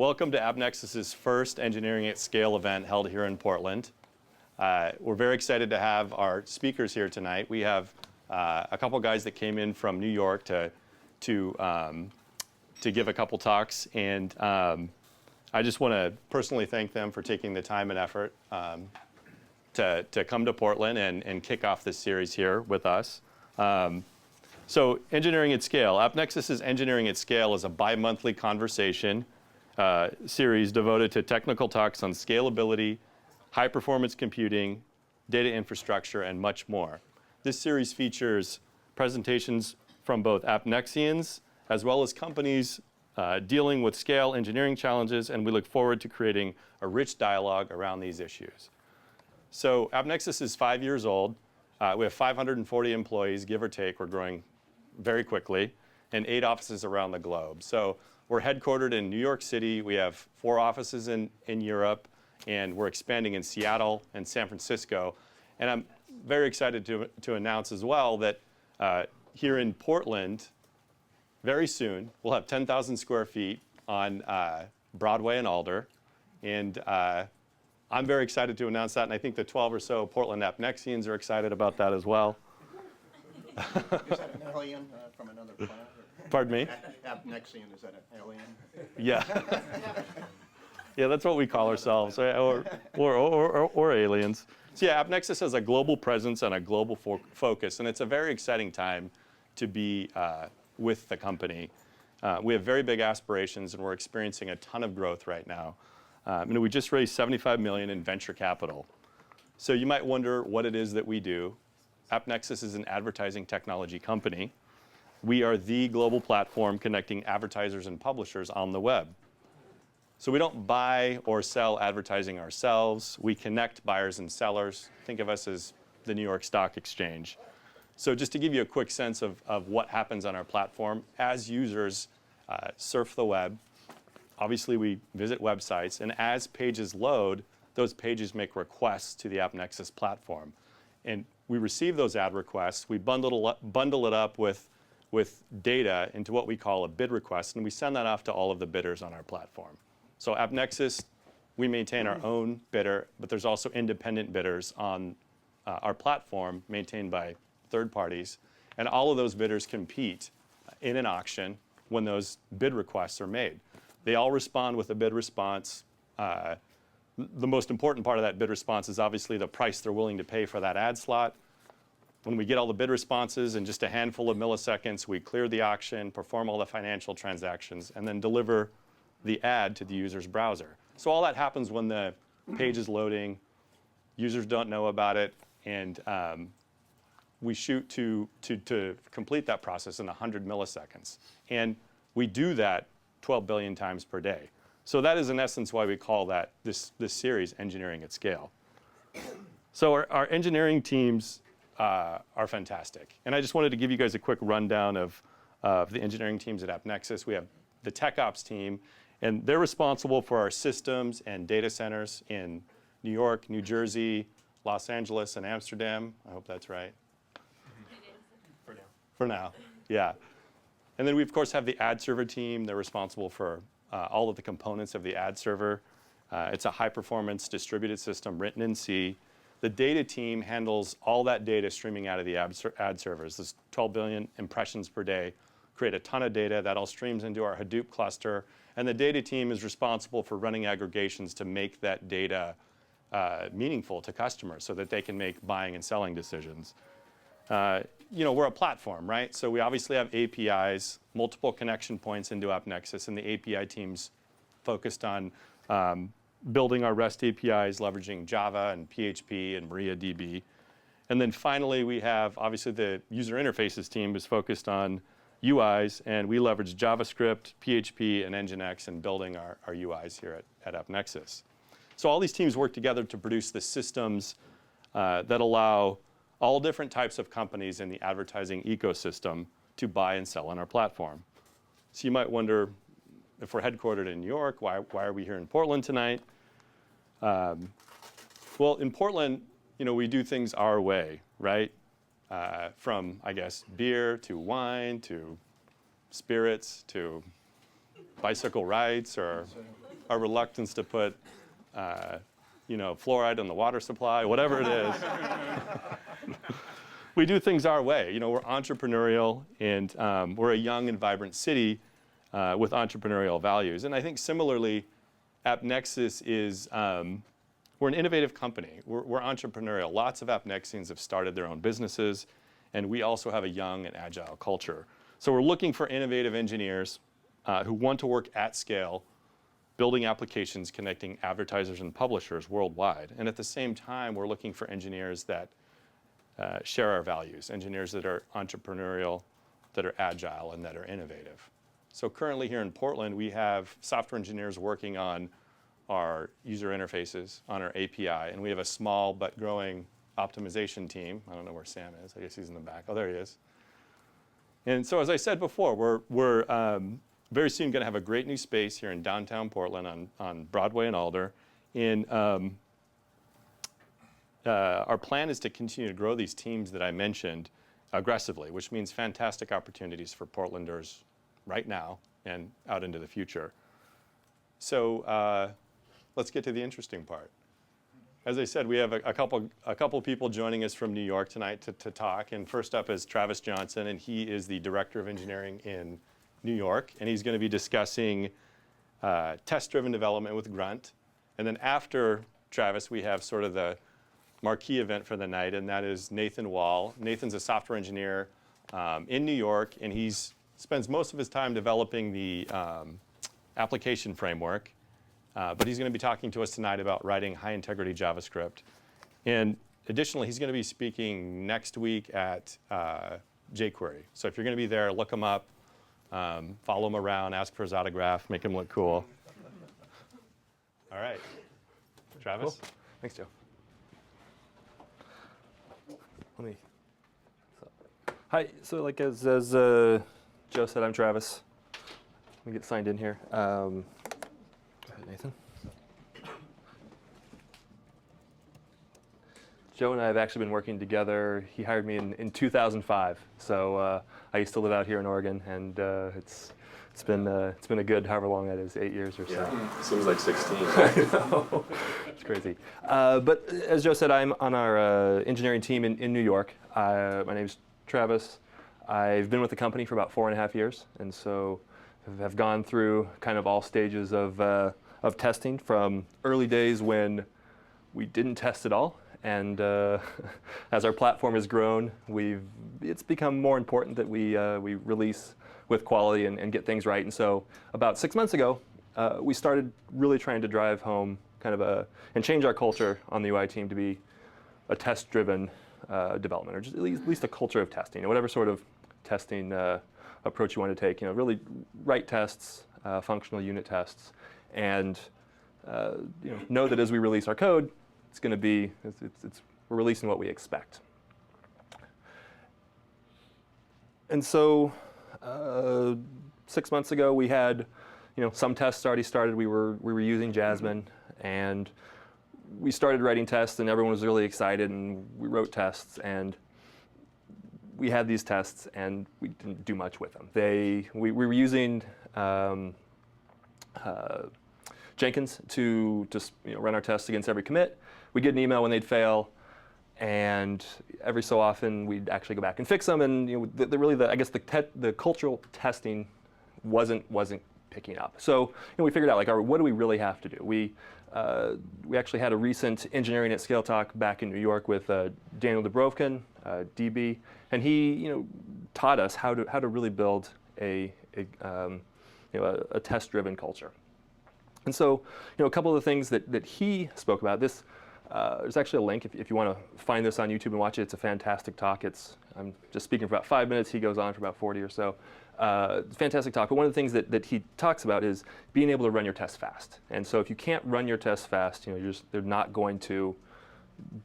Welcome to AppNexus's first Engineering at Scale event held here in Portland. We're very excited to have our speakers here tonight. We have a couple guys that came in from New York to give a couple talks, and I just want to personally thank them for taking the time and effort to come to Portland and kick off this series here with us. So Engineering at Scale. AppNexus's Engineering at Scale is a bi-monthly conversation series devoted to technical talks on scalability, high-performance computing, data infrastructure, and much more. This series features presentations from both AppNexians as well as companies dealing with scale engineering challenges, and we look forward to creating a rich dialogue around these issues. So AppNexus is 5 years old. We have 540 employees, give or take. We're growing very quickly, and 8 offices around the globe. So we're headquartered in New York City. We have 4 offices in Europe, and we're expanding in Seattle and San Francisco. And I'm very excited to announce as well that here in Portland, very soon, we'll have 10,000 square feet on Broadway and Alder. And I'm very excited to announce that, and I think the 12 or so Portland AppNexians are excited about that as well. Is that an alien from another planet? Pardon me? AppNexian, is that an alien? Yeah. Yeah, that's what we call ourselves, right? or aliens. So yeah, AppNexus has a global presence and a global focus, and it's a very exciting time to be with the company. We have very big aspirations, and we're experiencing a ton of growth right now. We just raised $75 million in venture capital. So you might wonder what it is that we do. AppNexus is an advertising technology company. We are the global platform connecting advertisers and publishers on the web. So we don't buy or sell advertising ourselves. We connect buyers and sellers. Think of us as the New York Stock Exchange. So just to give you a quick sense of what happens on our platform, as users surf the web, obviously we visit websites, and as pages load, those pages make requests to the AppNexus platform. And we receive those ad requests, we bundle it up with data into what we call a bid request, and we send that off to all of the bidders on our platform. So AppNexus, we maintain our own bidder, but there's also independent bidders on our platform maintained by third parties, and all of those bidders compete in an auction when those bid requests are made. They all respond with a bid response. The most important part of that bid response is obviously the price they're willing to pay for that ad slot. When we get all the bid responses in just a handful of milliseconds, we clear the auction, perform all the financial transactions, and then deliver the ad to the user's browser. So all that happens when the page is loading, users don't know about it, and we shoot to complete that process in 100 milliseconds. And we do that 12 billion times per day. So that is in essence why we call this series Engineering at Scale. So our engineering teams are fantastic. And I just wanted to give you guys a quick rundown of the engineering teams at AppNexus. We have the Tech Ops team, and they're responsible for our systems and data centers in New York, New Jersey, Los Angeles, and Amsterdam. I hope that's right. For now. For now, yeah. And then we, of course, have the ad server team. They're responsible for all of the components of the ad server. It's a high-performance distributed system written in C. The data team handles all that data streaming out of the ad servers. There's 12 billion impressions per day, create a ton of data. That all streams into our Hadoop cluster. And the data team is responsible for running aggregations to make that data meaningful to customers so that they can make buying and selling decisions. We're a platform, right? So we obviously have APIs, multiple connection points into AppNexus, and the API team's focused on building our REST APIs, leveraging Java and PHP and MariaDB. And then finally, we have, obviously, the user interfaces team is focused on UIs, and we leverage JavaScript, PHP, and Nginx in building our UIs here at AppNexus. So all these teams work together to produce the systems that allow all different types of companies in the advertising ecosystem to buy and sell on our platform. So you might wonder, if we're headquartered in New York, why are we here in Portland tonight? Well, in Portland, we do things our way, right? From, I guess, beer to wine to spirits to bicycle rides or our reluctance to put fluoride in the water supply, whatever it is. We do things our way. We're entrepreneurial, and we're a young and vibrant city with entrepreneurial values. And I think similarly, AppNexus is, we're an innovative company. We're entrepreneurial. Lots of AppNexians have started their own businesses, and we also have a young and agile culture. So we're looking for innovative engineers who want to work at scale, building applications connecting advertisers and publishers worldwide. And at the same time, we're looking for engineers that share our values, engineers that are entrepreneurial, that are agile, and that are innovative. So currently here in Portland, we have software engineers working on our user interfaces, on our API, and we have a small but growing optimization team. I don't know where Sam is. I guess he's in the back. Oh, there he is. And so as I said before, we're very soon going to have a great new space here in downtown Portland on Broadway and Alder. And our plan is to continue to grow these teams that I mentioned aggressively, which means fantastic opportunities for Portlanders right now and out into the future. So let's get to the interesting part. As I said, we have a couple people joining us from New York tonight to talk. And first up is Travis Johnson, and he is the Director of Engineering in New York. And he's going to be discussing test-driven development with Grunt. And then after Travis, we have sort of the marquee event for the night, and that is Nathan Wall. Nathan's a software engineer in New York, and he spends most of his time developing the application framework. But he's going to be talking to us tonight about writing High Integrity JavaScript. And additionally, he's going to be speaking next week at jQuery. So if you're going to be there, look him up, follow him around, ask for his autograph, make him look cool. All right. Travis? Cool. Thanks, Joe. Hi. So like as Joe said, I'm Travis. Let me get signed in here. Go ahead, Nathan. Joe and I have actually been working together. He hired me in 2005. So I used to live out here in Oregon, and it's been a good however long that is, 8 years or so. Yeah, seems like 16. I know. It's crazy. But as Joe said, I'm on our engineering team in New York. My name's Travis. I've been with the company for about 4.5 years, and so have gone through kind of all stages of testing, from early days when we didn't test at all, and as our platform has grown, it's become more important that we release with quality and get things right. And so about 6 months ago, we started really trying to drive home kind of and change our culture on the UI team to be a test-driven development, or just at least a culture of testing, whatever sort of testing approach you want to take. Really write tests, functional unit tests, and know that as we release our code, it's going to be we're releasing what we expect. And so 6 months ago, we had some tests already started. We were using Jasmine, and we started writing tests, and everyone was really excited, and we wrote tests, and we had these tests, and we didn't do much with them. We were using Jenkins to just run our tests against every commit. We'd get an email when they'd fail, and every so often we'd actually go back and fix them. And I guess the cultural testing wasn't picking up. So we figured out, what do we really have to do? We actually had a recent engineering at scale talk back in New York with Daniel Dubrovkin, DB, and he taught us how to really build a test-driven culture. And so a couple of the things that he spoke about. There's actually a link if you want to find this on YouTube and watch it. It's a fantastic talk. I'm just speaking for about 5 minutes. He goes on for about 40 or so. Fantastic talk. But one of the things that he talks about is being able to run your tests fast. And so if you can't run your tests fast, they're not going to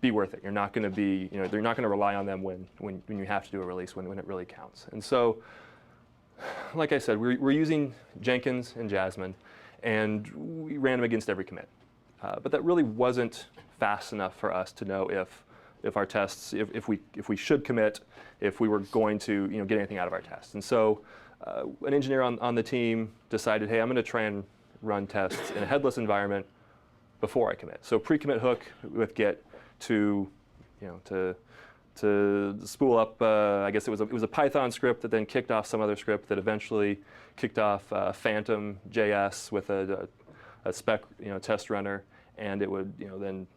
be worth it. You're not going to be, they're not going to rely on them when you have to do a release, when it really counts. And so, like I said, we're using Jenkins and Jasmine, and we ran them against every commit. But that really wasn't fast enough for us to know if our tests, if we should commit, if we were going to get anything out of our tests. And so an engineer on the team decided, hey, I'm going to try and run tests in a headless environment before I commit. So pre-commit hook with Git to, to spool up. I guess it was a Python script that then kicked off some other script that eventually kicked off Phantom JS with a spec test runner, and it would then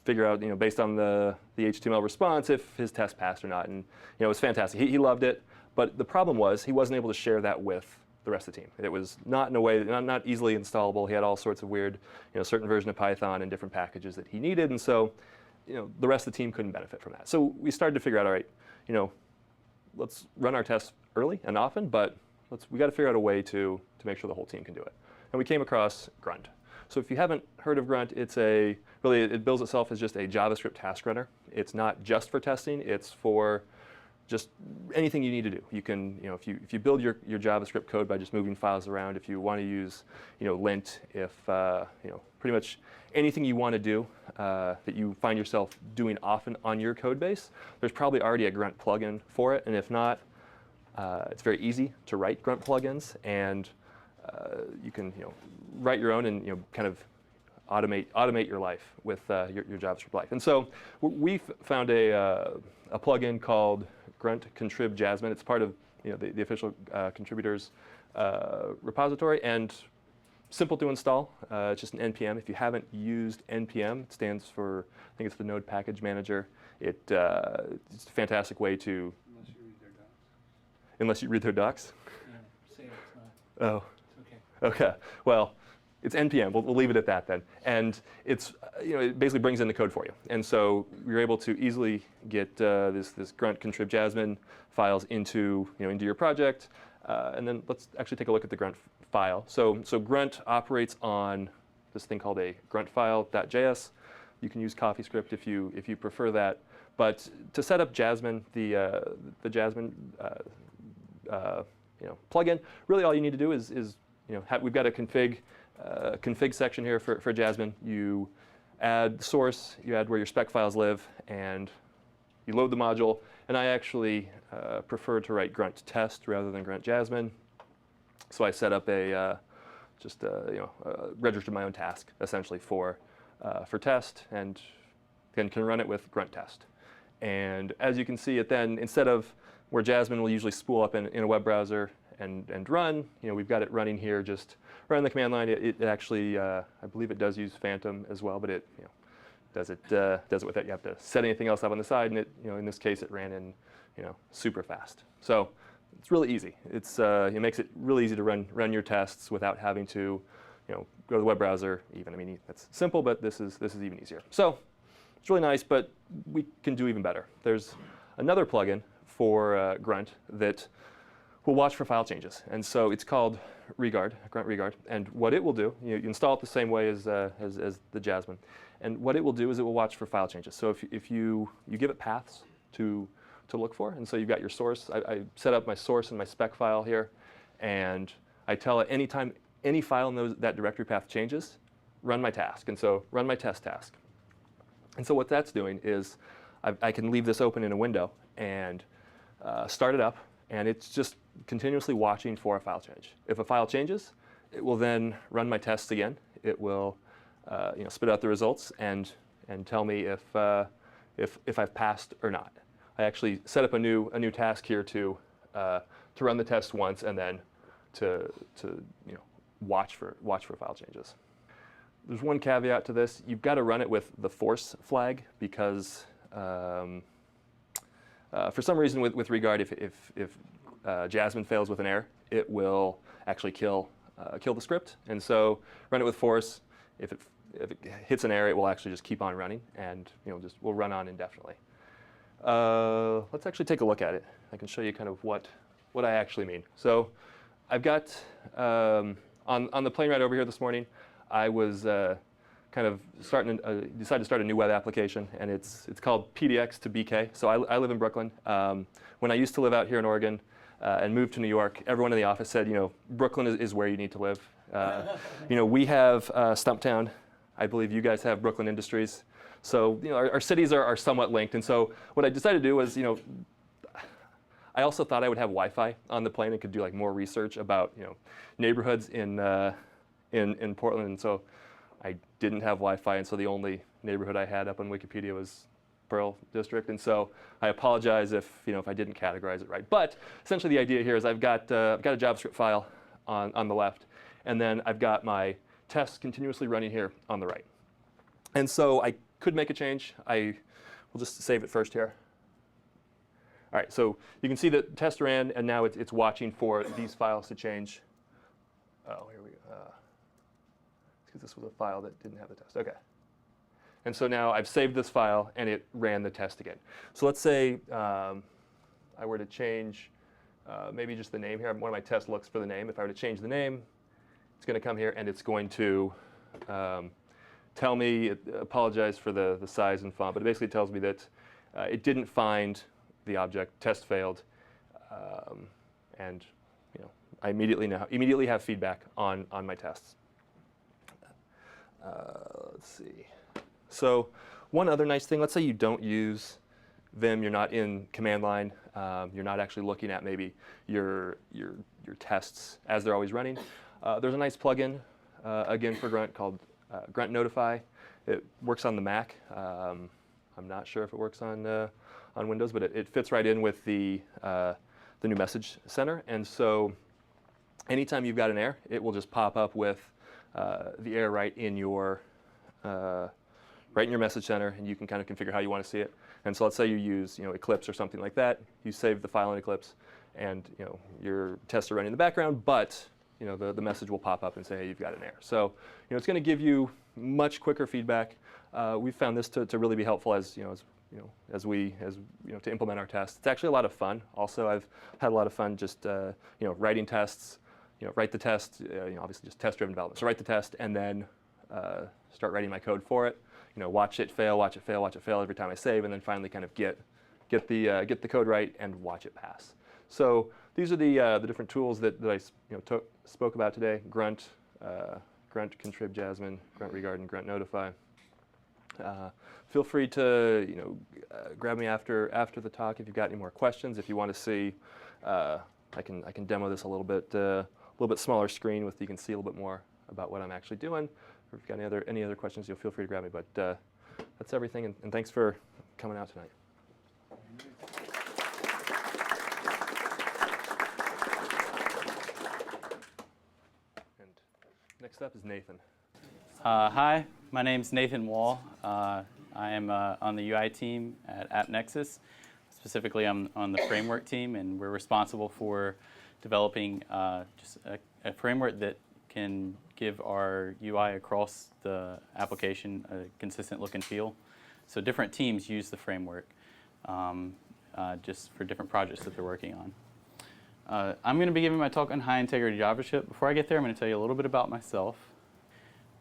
figure out based on the HTML response if his test passed or not. And it was fantastic. He loved it, but the problem was he wasn't able to share that with the rest of the team. It was not in a way, not easily installable. He had all sorts of weird, certain version of Python and different packages that he needed, and so, the rest of the team couldn't benefit from that. So we started to figure out, all right, let's run our tests early and often, but we got to figure out a way to make sure the whole team can do it. And we came across Grunt. So if you haven't heard of Grunt, it bills itself as just a JavaScript task runner. It's not just for testing. It's for just anything you need to do. You can, if you build your JavaScript code by just moving files around, if you want to use, lint, if pretty much anything you want to do that you find yourself doing often on your code base, there's probably already a Grunt plugin for it. And if not, it's very easy to write Grunt plugins, and you can, write your own and kind of automate your life with your JavaScript life. And so we found a plugin called Grunt Contrib Jasmine. It's part of the official contributors repository, and simple to install. It's just an NPM. If you haven't used NPM, it stands for, I think it's the Node Package Manager. It's a fantastic way to. Unless you read their docs. Yeah, say it's not. Oh. It's okay. Okay. Well, it's NPM. We'll leave it at that then. And it's it basically brings in the code for you. And so you're able to easily get this Grunt Contrib Jasmine files into into your project. And then let's actually take a look at the Grunt file. So Grunt operates on this thing called a grunt file.js. You can use CoffeeScript if you prefer that. But to set up Jasmine, the Jasmine plugin, really all you need to do is we've got a config section here for Jasmine. You add the source, you add where your spec files live, and you load the module. And I actually prefer to write grunt test rather than grunt Jasmine. So I set up registered my own task essentially for test, and then can run it with grunt test. And as you can see, it then, instead of where Jasmine will usually spool up in a web browser and run, we've got it running here just right on the command line. It actually, I believe it does use Phantom as well, but it does it with it. You have to set anything else up on the side, and it in this case it ran in super fast. So it's really easy. It makes it really easy to run your tests without having to go to the web browser even. I mean, it's simple, but this is even easier. So it's really nice, but we can do even better. There's another plugin for Grunt that will watch for file changes. And so it's called Regard, Grunt Regard. And what it will do, you install it the same way as the Jasmine. And what it will do is it will watch for file changes. So if you give it paths to look for, and so you've got your source. I set up my source and my spec file here, and I tell it anytime any file in that directory path changes, run my task. And so run my test task. And so what that's doing is I can leave this open in a window and start it up, and it's just continuously watching for a file change. If a file changes, it will then run my tests again. It will spit out the results and tell me if I've passed or not. I actually set up a new task here to run the test once and then to watch for file changes. There's one caveat to this. You've got to run it with the force flag because for some reason with Regard, if Jasmine fails with an error, it will actually kill the script. And so run it with force. If it hits an error, it will actually just keep on running, and will run on indefinitely. Let's actually take a look at it. I can show you kind of what I actually mean. So I've got on the plane ride over here this morning, I was kind of decided to start a new web application, and it's called PDX to BK. So I live in Brooklyn. When I used to live out here in Oregon and moved to New York, everyone in the office said, Brooklyn is where you need to live. We have Stumptown. I believe you guys have Brooklyn Industries. So our cities are somewhat linked. And so what I decided to do was, I also thought I would have Wi-Fi on the plane and could do more research about neighborhoods in in Portland, and so I didn't have Wi-Fi, and so the only neighborhood I had up on Wikipedia was Pearl District, and so I apologize if if I didn't categorize it right. But essentially, the idea here is I've got a JavaScript file on the left, and then I've got my tests continuously running here on the right. And so I could make a change. I will just save it first here. All right, so you can see that test ran, and now it's watching for these files to change. Oh, here we go. Because this was a file that didn't have the test. OK. And so now I've saved this file, and it ran the test again. So let's say I were to change maybe just the name here. One of my tests looks for the name. If I were to change the name, it's going to come here, and it's going to tell me, apologize for the size and font, but it basically tells me that it didn't find the object, test failed, and I immediately have feedback on my tests. Let's see. So one other nice thing, let's say you don't use Vim, you're not in command line, you're not actually looking at maybe your tests as they're always running. There's a nice plugin, again for Grunt, called Grunt Notify. It works on the Mac. I'm not sure if it works on Windows, but it fits right in with the new message center. And so anytime you've got an error, it will just pop up with the error right in your message center, and you can kind of configure how you want to see it. And so let's say you use Eclipse or something like that. You save the file in Eclipse, and your tests are running in the background, but the message will pop up and say, hey, you've got an error. So it's going to give you much quicker feedback. We've found this to really be helpful as to implement our tests. It's actually a lot of fun. Also, I've had a lot of fun just writing tests. Write the test. Obviously just test-driven development. So write the test and then start writing my code for it. Watch it fail, watch it fail, watch it fail every time I save, and then finally kind of get the code right and watch it pass. So these are the different tools that I spoke about today: Grunt, Grunt Contrib Jasmine, Grunt Regard, and Grunt Notify. Feel free to grab me after the talk if you've got any more questions. If you want to see, I can demo this a little bit smaller screen with you can see a little bit more about what I'm actually doing. Or if you've got any other questions, you'll feel free to grab me. But that's everything, and thanks for coming out tonight. And next up is Nathan. Hi, my name's Nathan Wall. I am on the UI team at AppNexus. Specifically, I'm on the framework team, and we're responsible for developing just a framework that can give our UI across the application a consistent look and feel. So different teams use the framework just for different projects that they're working on. I'm going to be giving my talk on High Integrity JavaScript. Before I get there, I'm going to tell you a little bit about myself.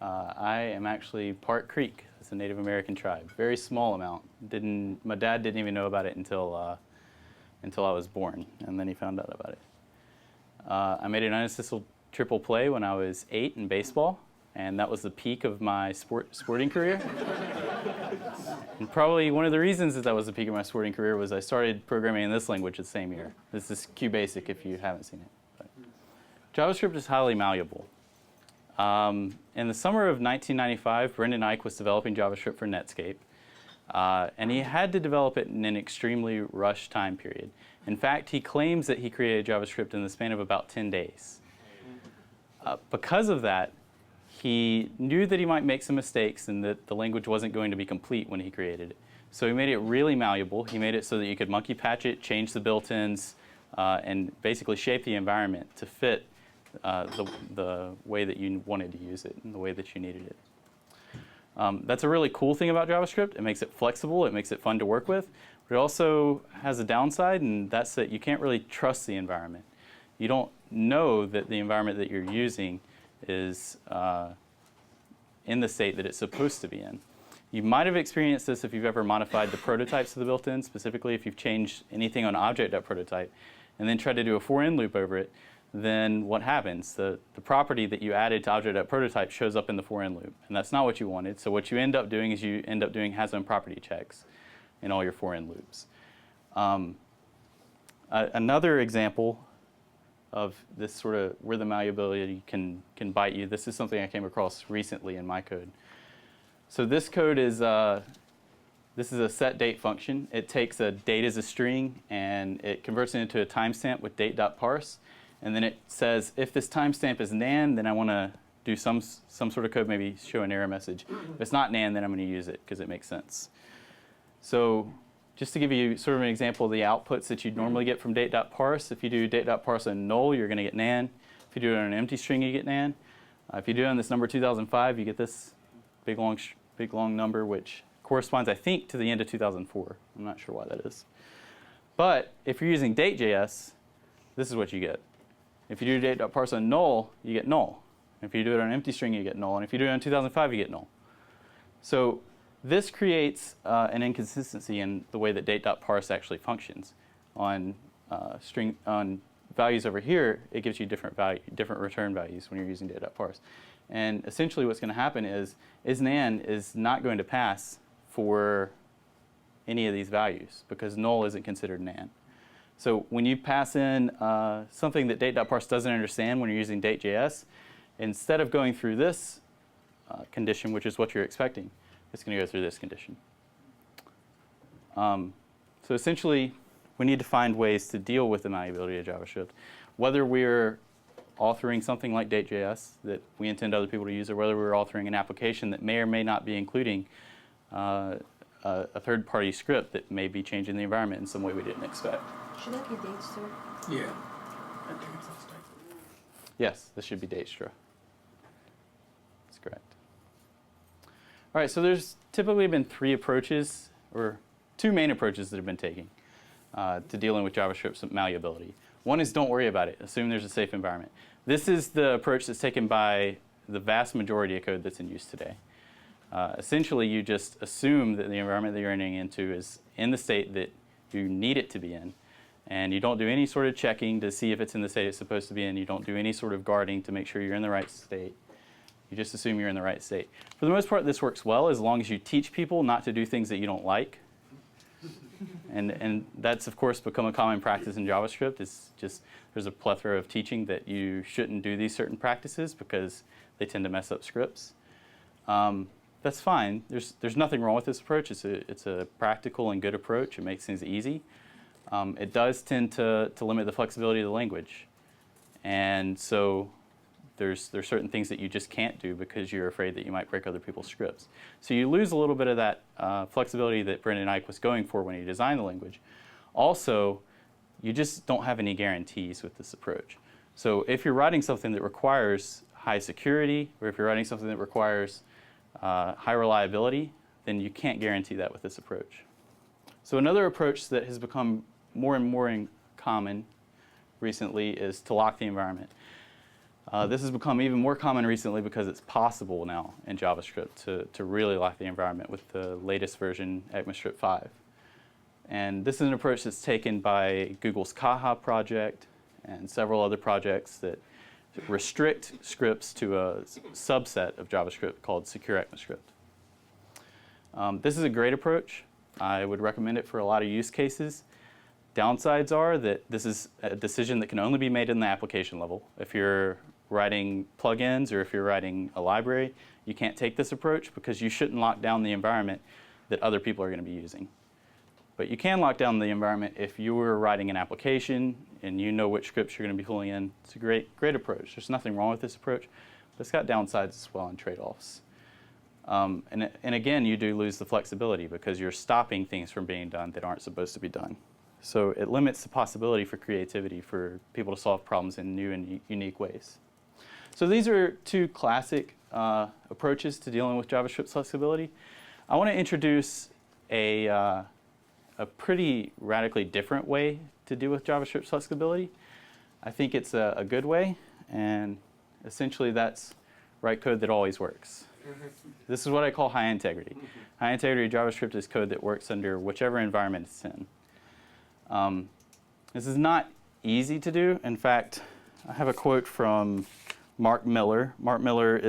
I am actually part Creek. It's a Native American tribe. Very small amount. My dad didn't even know about it until I was born, and then he found out about it. I made an unassisted triple play when I was 8 in baseball, and that was the peak of my sporting career. And probably one of the reasons that was the peak of my sporting career was I started programming in this language the same year. This is QBasic if you haven't seen it. But JavaScript is highly malleable. In the summer of 1995, Brendan Eich was developing JavaScript for Netscape, and he had to develop it in an extremely rushed time period. In fact, he claims that he created JavaScript in the span of about 10 days. Because of that, he knew that he might make some mistakes and that the language wasn't going to be complete when he created it. So he made it really malleable. He made it so that you could monkey patch it, change the built-ins, and basically shape the environment to fit the way that you wanted to use it and the way that you needed it. That's a really cool thing about JavaScript. It makes it flexible. It makes it fun to work with. But it also has a downside, and that's that you can't really trust the environment. You don't know that the environment that you're using is in the state that it's supposed to be in. You might have experienced this if you've ever modified the prototypes of the built-in, specifically if you've changed anything on object.prototype and then tried to do a for-in loop over it. Then what happens? The property that you added to object.prototype shows up in the for-in loop, and that's not what you wanted. So what you end up doing is you end up doing has-own property checks in all your for-in loops. Another example of this sort of where the malleability can bite you. This is something I came across recently in my code. So this code is this is a set date function. It takes a date as a string and it converts it into a timestamp with date.parse. And then it says, if this timestamp is nan, then I want to do some sort of code, maybe show an error message. If it's not nan, then I'm going to use it because it makes sense. So just to give you sort of an example of the outputs that you'd normally get from date.parse, if you do date.parse on null, you're going to get nan. If you do it on an empty string, you get nan. If you do it on this number 2005, you get this big long number, which corresponds, I think, to the end of 2004. I'm not sure why that is. But if you're using date.js, this is what you get. If you do date.parse on null, you get null. If you do it on an empty string, you get null. And if you do it on 2005, you get null. So this creates an inconsistency in the way that date.parse actually functions. On values over here, it gives you different return values when you're using date.parse. And essentially what's going to happen is nan is not going to pass for any of these values because null isn't considered nan. So when you pass in something that date.parse doesn't understand when you're using date.js, instead of going through this condition, which is what you're expecting, it's going to go through this condition. So essentially, we need to find ways to deal with the malleability of JavaScript, whether we're authoring something like date.js that we intend other people to use, or whether we're authoring an application that may or may not be including a third-party script that may be changing the environment in some way we didn't expect. Should that be Datestra? Yeah. I think it's this type. Yes, this should be Datestra. That's correct. All right, so there's typically been three approaches, or two main approaches that have been taken to dealing with JavaScript's malleability. One is don't worry about it. Assume there's a safe environment. This is the approach that's taken by the vast majority of code that's in use today. Essentially, you just assume that the environment that you're entering into is in the state that you need it to be in. And you don't do any sort of checking to see if it's in the state it's supposed to be in. You don't do any sort of guarding to make sure you're in the right state. You just assume you're in the right state. For the most part, this works well as long as you teach people not to do things that you don't like. And that's, of course, become a common practice in JavaScript. It's just there's a plethora of teaching that you shouldn't do these certain practices because they tend to mess up scripts. That's fine. There's nothing wrong with this approach. It's a practical and good approach. It makes things easy. It does tend to limit the flexibility of the language. And so there's certain things that you just can't do because you're afraid that you might break other people's scripts. So you lose a little bit of that flexibility that Brendan Eich was going for when he designed the language. Also, you just don't have any guarantees with this approach. So if you're writing something that requires high security, or if you're writing something that requires high reliability, then you can't guarantee that with this approach. So another approach that has become more and more common recently is to lock the environment. This has become even more common recently because it's possible now in JavaScript to really lock the environment with the latest version, ECMAScript 5. And this is an approach that's taken by Google's Kaha project and several other projects that restrict scripts to a subset of JavaScript called secure ECMAScript. This is a great approach. I would recommend it for a lot of use cases. Downsides are that this is a decision that can only be made in the application level. If you're writing plugins or if you're writing a library, you can't take this approach because you shouldn't lock down the environment that other people are going to be using. But you can lock down the environment if you were writing an application and you know which scripts you're going to be pulling in. It's a great approach. There's nothing wrong with this approach, but it's got downsides as well and trade-offs. And again, you do lose the flexibility because you're stopping things from being done that aren't supposed to be done. So it limits the possibility for creativity for people to solve problems in new and unique ways. So these are two classic approaches to dealing with JavaScript flexibility. I want to introduce a pretty radically different way to deal with JavaScript flexibility. I think it's a good way, and essentially that's write code that always works. This is what I call high integrity. High integrity JavaScript is code that works under whichever environment it's in. This is not easy to do. In fact, I have a quote from Mark Miller. Mark Miller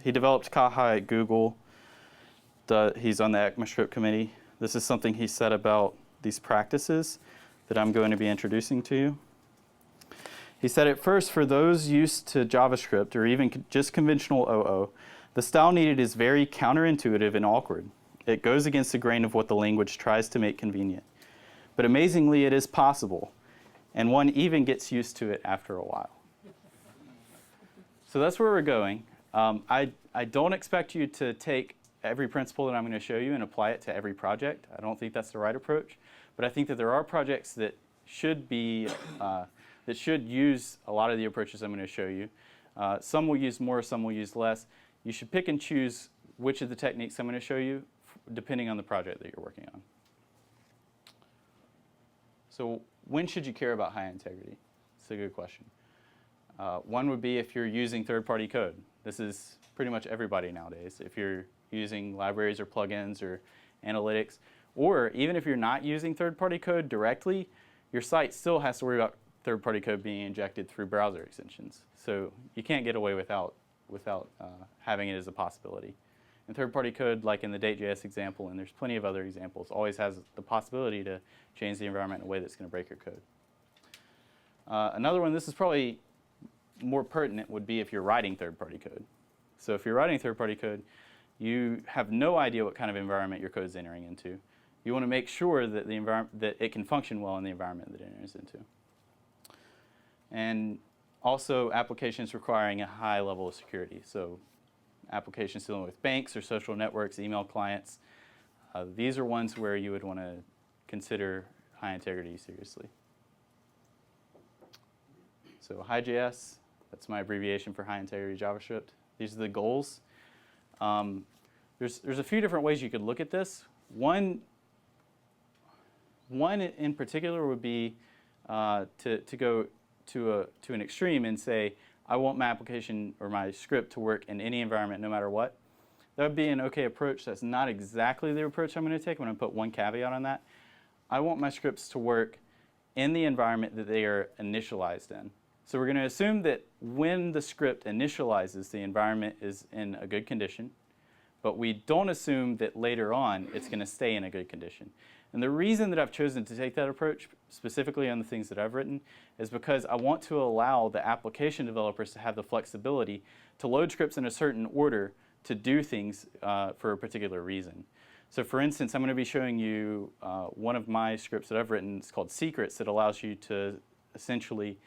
he developed Kaha at Google. He's on the ECMAScript committee. This is something he said about these practices that I'm going to be introducing to you. He said, at first, for those used to JavaScript or even just conventional OO, the style needed is very counterintuitive and awkward. It goes against the grain of what the language tries to make convenient. But amazingly, it is possible, and one even gets used to it after a while. So that's where we're going. I don't expect you to take every principle that I'm going to show you and apply it to every project. I don't think that's the right approach. But I think that there are projects that should be that should use a lot of the approaches I'm going to show you. Some will use more, some will use less. You should pick and choose which of the techniques I'm going to show you depending on the project that you're working on. So when should you care about high integrity? It's a good question. One would be if you're using third-party code. This is pretty much everybody nowadays. If you're using libraries or plugins or analytics, or even if you're not using third-party code directly, your site still has to worry about third-party code being injected through browser extensions. So you can't get away without having it as a possibility. And third-party code, like in the Date.js example, and there's plenty of other examples, always has the possibility to change the environment in a way that's going to break your code. Another one, this is probably more pertinent, would be if you're writing third-party code. So if you're writing third-party code, you have no idea what kind of environment your code is entering into. You want to make sure that that it can function well in the environment that it enters into. And also applications requiring a high level of security. So applications dealing with banks or social networks, email clients. These are ones where you would want to consider high integrity seriously. So High.js, that's my abbreviation for High Integrity JavaScript. These are the goals. There's a few different ways you could look at this. One in particular would be to go to an extreme and say, I want my application or my script to work in any environment no matter what. That would be an okay approach. That's not exactly the approach I'm going to take. I'm going to put one caveat on that. I want my scripts to work in the environment that they are initialized in. So we're going to assume that when the script initializes, the environment is in a good condition, but we don't assume that later on it's going to stay in a good condition. And the reason that I've chosen to take that approach, specifically on the things that I've written, is because I want to allow the application developers to have the flexibility to load scripts in a certain order to do things for a particular reason. So for instance, I'm going to be showing you one of my scripts that I've written. It's called Secrets. That allows you to essentially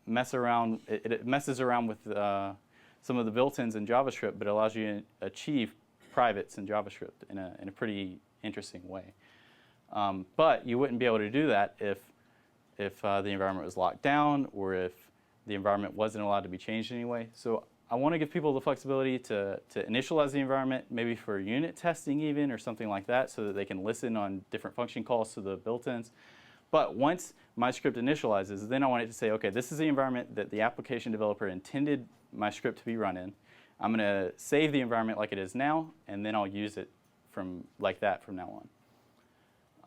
mess around. It messes around with some of the built-ins in JavaScript, but it allows you to achieve privates in JavaScript in a pretty interesting way. But you wouldn't be able to do that if the environment was locked down or if the environment wasn't allowed to be changed anyway. So I want to give people the flexibility to initialize the environment, maybe for unit testing even or something like that, so that they can listen on different function calls to the built-ins. But once my script initializes, then I want it to say, okay, this is the environment that the application developer intended my script to be run in. I'm going to save the environment like it is now, and then I'll use it like that from now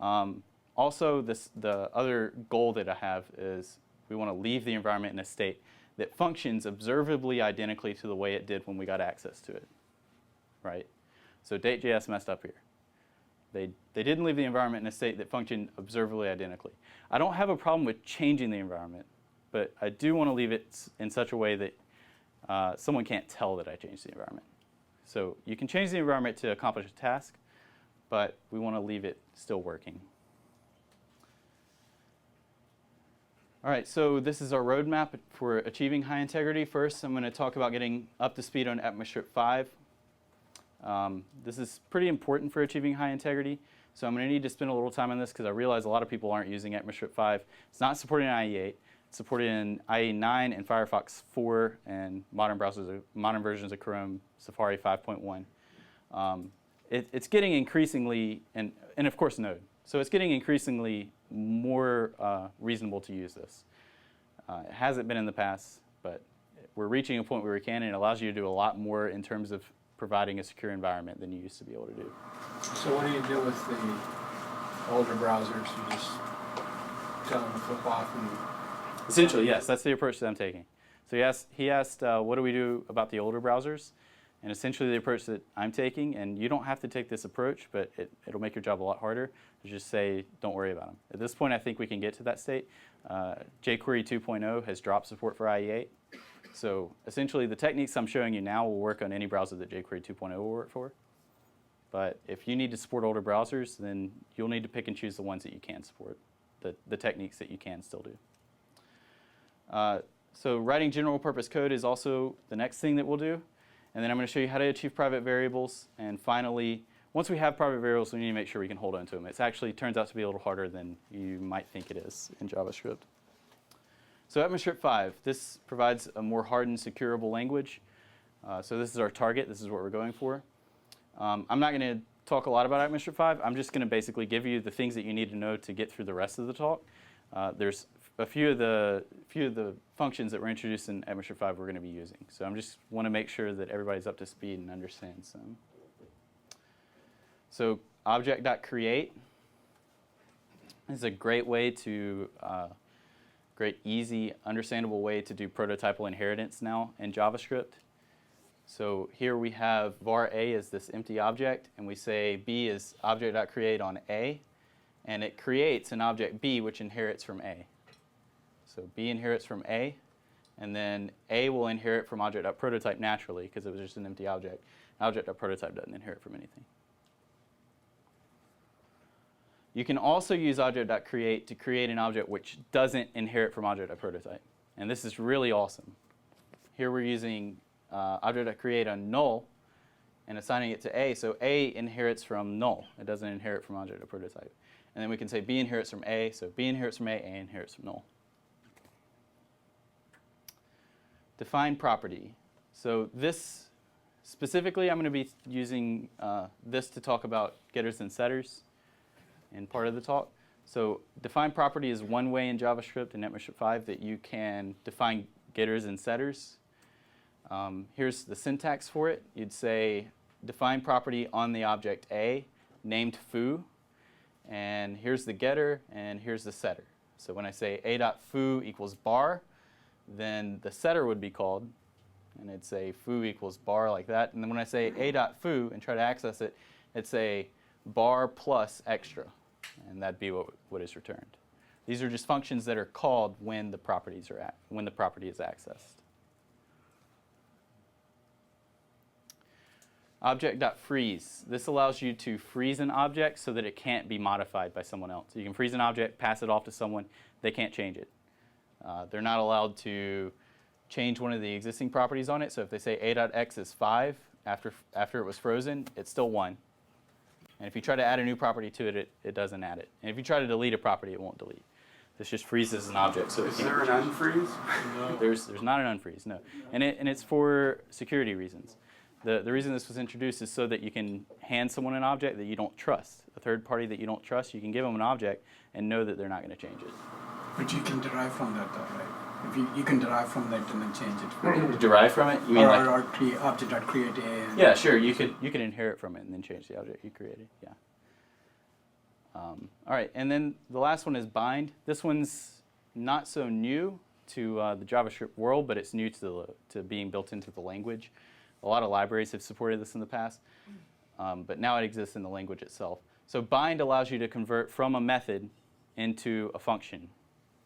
on. Also, the other goal that I have is we want to leave the environment in a state that functions observably identically to the way it did when we got access to it, right? So Date.js messed up here. They didn't leave the environment in a state that functioned observably identically. I don't have a problem with changing the environment, but I do want to leave it in such a way that someone can't tell that I changed the environment. So you can change the environment to accomplish a task, but we want to leave it still working. All right, so this is our roadmap for achieving high integrity. First, I'm going to talk about getting up to speed on AppNexus 5. This is pretty important for achieving high integrity, so I'm going to need to spend a little time on this because I realize a lot of people aren't using AppNexus 5. It's not supported in IE8. It's supported in IE 9 and Firefox 4 and modern versions of Chrome, Safari 5.1. It's getting increasingly, and of course Node. So it's getting increasingly more reasonable to use this. It hasn't been in the past, but we're reaching a point where we can, and it allows you to do a lot more in terms of providing a secure environment than you used to be able to do. So what do you do with the older browsers? You just tell them to flip off and... Essentially, yes, that's the approach that I'm taking. So he asked, what do we do about the older browsers? And essentially the approach that I'm taking, and you don't have to take this approach, but it'll make your job a lot harder. just say, don't worry about them. At this point, I think we can get to that state. jQuery 2.0 has dropped support for IE8. So essentially, the techniques I'm showing you now will work on any browser that jQuery 2.0 will work for. But if you need to support older browsers, then you'll need to pick and choose the ones that you can support, the techniques that you can still do. So writing general purpose code is also the next thing that we'll do. And then I'm going to show you how to achieve private variables. And finally, once we have private variables, we need to make sure we can hold on to them. It actually turns out to be a little harder than you might think it is in JavaScript. So AppNexus 5, this provides a more hardened, securable language. So this is our target. This is what we're going for. I'm not going to talk a lot about AppNexus 5. I'm just going to basically give you the things that you need to know to get through the rest of the talk. There's a few of the functions that were introduced in AppNexus 5 we're going to be using. So I just want to make sure that everybody's up to speed and understands them. So object.create is a great way to, great, easy, understandable way to do prototypal inheritance now in JavaScript. So here we have var a is this empty object, and we say b is object.create on a, and it creates an object b which inherits from a. So b inherits from a, and then a will inherit from object.prototype naturally because it was just an empty object. Object.prototype doesn't inherit from anything. You can also use object.create to create an object which doesn't inherit from object.prototype. And this is really awesome. Here we're using object.create on null and assigning it to a. So a inherits from null. It doesn't inherit from object.prototype. And then we can say b inherits from a. So b inherits from a inherits from null. Define property. So this, specifically, I'm going to be using this to talk about getters and setters in part of the talk. So define property is one way in JavaScript and AppNexus 5 that you can define getters and setters. Here's the syntax for it. You'd say define property on the object A named foo, and here's the getter, and here's the setter. So when I say a.foo equals bar, then the setter would be called, and it'd say foo equals bar like that. And then when I say a.foo and try to access it, it'd say bar plus extra, and that'd be what is returned. These are just functions that are called when the properties are when the property is accessed. Object.freeze. This allows you to freeze an object so that it can't be modified by someone else. You can freeze an object, pass it off to someone, they can't change it. They're not allowed to change one of the existing properties on it. So if they say a.x is 5 after it was frozen, it's still 1. And if you try to add a new property to it, it doesn't add it. And if you try to delete a property, it won't delete. This just freezes an object. So Is there an unfreeze? No. There's not an unfreeze, no. And it's for security reasons. The reason this was introduced is so that you can hand someone an object that you don't trust. A third party that you don't trust, you can give them an object and know that they're not going to change it. But you can derive from that, though, right? If you can derive from that and then change it. Derive from it? You mean or create object.create a. And yeah, sure. You could inherit from it and then change the object you created. Yeah. All right, and then the last one is bind. This one's not so new to the JavaScript world, but it's new to being built into the language. A lot of libraries have supported this in the past, but now it exists in the language itself. So bind allows you to convert from a method into a function.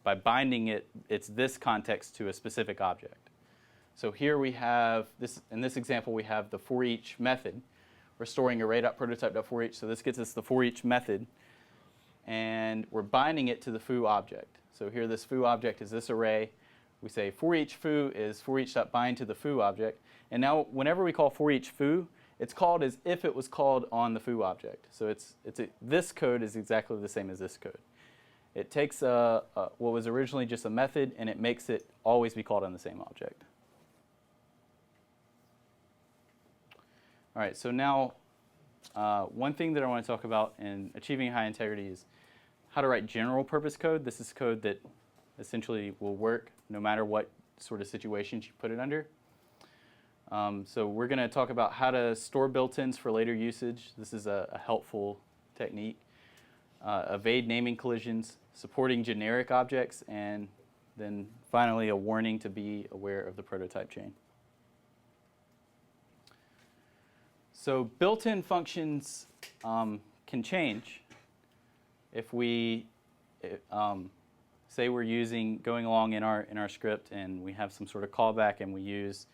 By binding it, it's this context to a specific object. So here we have, in this example, we have the for each method. We're storing array.prototype.forEach, so this gets us the for each method. And we're binding it to the foo object. So here this foo object is this array. We say for each foo is for each.bind to the foo object. And now whenever we call for each foo, it's called as if it was called on the foo object. So this code is exactly the same as this code. It takes what was originally just a method and it makes it always be called on the same object. All right, so now one thing that I want to talk about in achieving high integrity is how to write general purpose code. This is code that essentially will work no matter what sort of situations you put it under. So we're going to talk about how to store built-ins for later usage. This is a helpful technique. Evade naming collisions, supporting generic objects, and then finally a warning to be aware of the prototype chain. So built-in functions can change. if we say we're going along in our script and we have some sort of callback and we use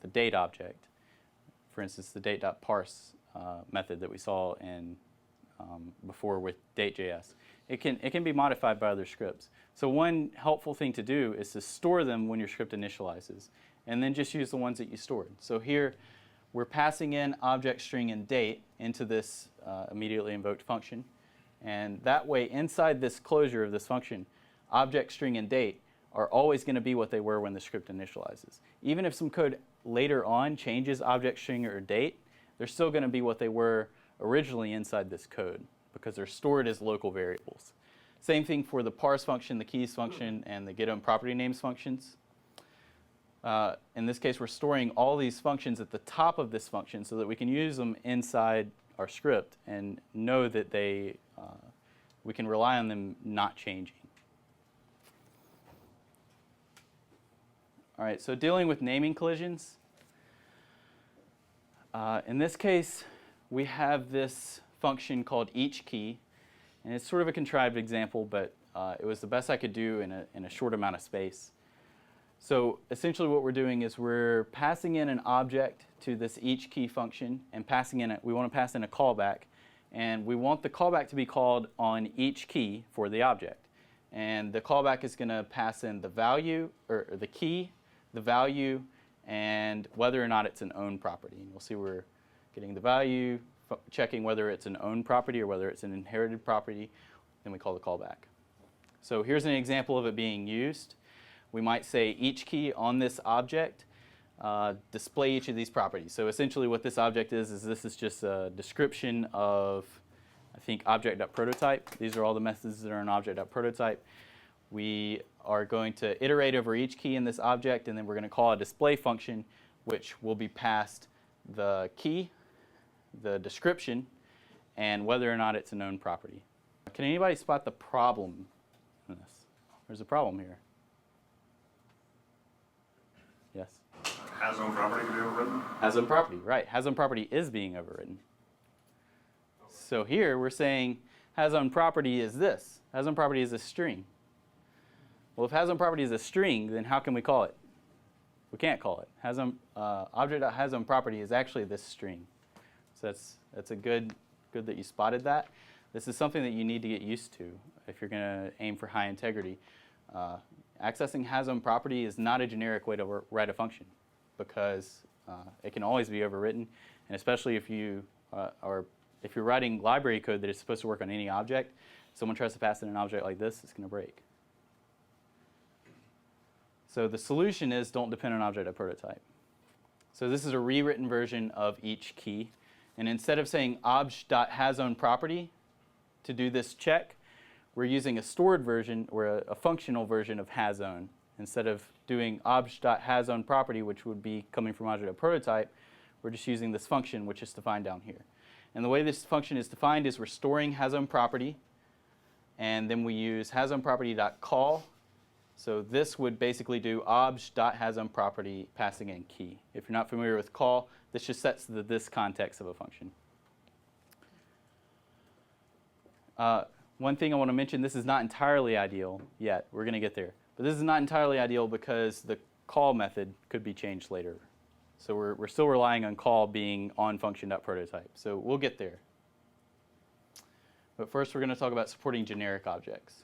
the date object, for instance, the date.parse method that we saw in before with date.js, it can be modified by other scripts. So one helpful thing to do is to store them when your script initializes, and then just use the ones that you stored. So here, we're passing in object string and date into this immediately invoked function, and that way inside this closure of this function, object string and date are always going to be what they were when the script initializes. Even if some code later on changes object string or date, they're still going to be what they were originally inside this code because they're stored as local variables. Same thing for the parse function, the keys function, and the getOwnPropertyNames functions. In this case, we're storing all these functions at the top of this function so that we can use them inside our script and know that we can rely on them not changing. All right, so dealing with naming collisions. In this case, we have this function called eachKey, and it's sort of a contrived example, but it was the best I could do in a short amount of space. So essentially what we're doing is we're passing in an object to this eachKey function and we want to pass in a callback, and we want the callback to be called on each key for the object. And the callback is going to pass in the value, or the key, the value, and whether or not it's an owned property. And we'll see we're getting the value, checking whether it's an owned property or whether it's an inherited property, then we call the callback. So here's an example of it being used. We might say each key on this object, display each of these properties. So essentially what this object is this is just a description of, I think, object.prototype. These are all the methods that are in object.prototype. We are going to iterate over each key in this object, and then we're going to call a display function, which will be passed the key, the description, and whether or not it's a known property. Can anybody spot the problem in this? There's a problem here. Yes? Has own property to be overridden? Has own property, right. Has own property is being overridden. So here we're saying has own property is this. Has own property is a string. Well, if has own property is a string, then how can we call it? We can't call it. Object.hasOwnProperty is actually this string. So that's a good that you spotted that. This is something that you need to get used to if you're going to aim for high integrity. Accessing hasOwnProperty is not a generic way to write a function because it can always be overwritten, and especially if you're writing library code that is supposed to work on any object, someone tries to pass in an object like this, it's going to break. So the solution is don't depend on object.prototype. So this is a rewritten version of each key. And instead of saying obj.hasOwnProperty to do this check, we're using a stored version or a functional version of hasOwn. Instead of doing obj.hasOwnProperty, which would be coming from object.prototype, we're just using this function, which is defined down here. And the way this function is defined is we're storing hasOwnProperty, and then we use hasOwnProperty.call. So this would basically do obj.hasOwnProperty passing in key. If you're not familiar with call, this just sets the this context of a function. One thing I want to mention, this is not entirely ideal yet. We're going to get there. But this is not entirely ideal because the call method could be changed later. So we're still relying on call being on function.prototype. So we'll get there. But first we're going to talk about supporting generic objects.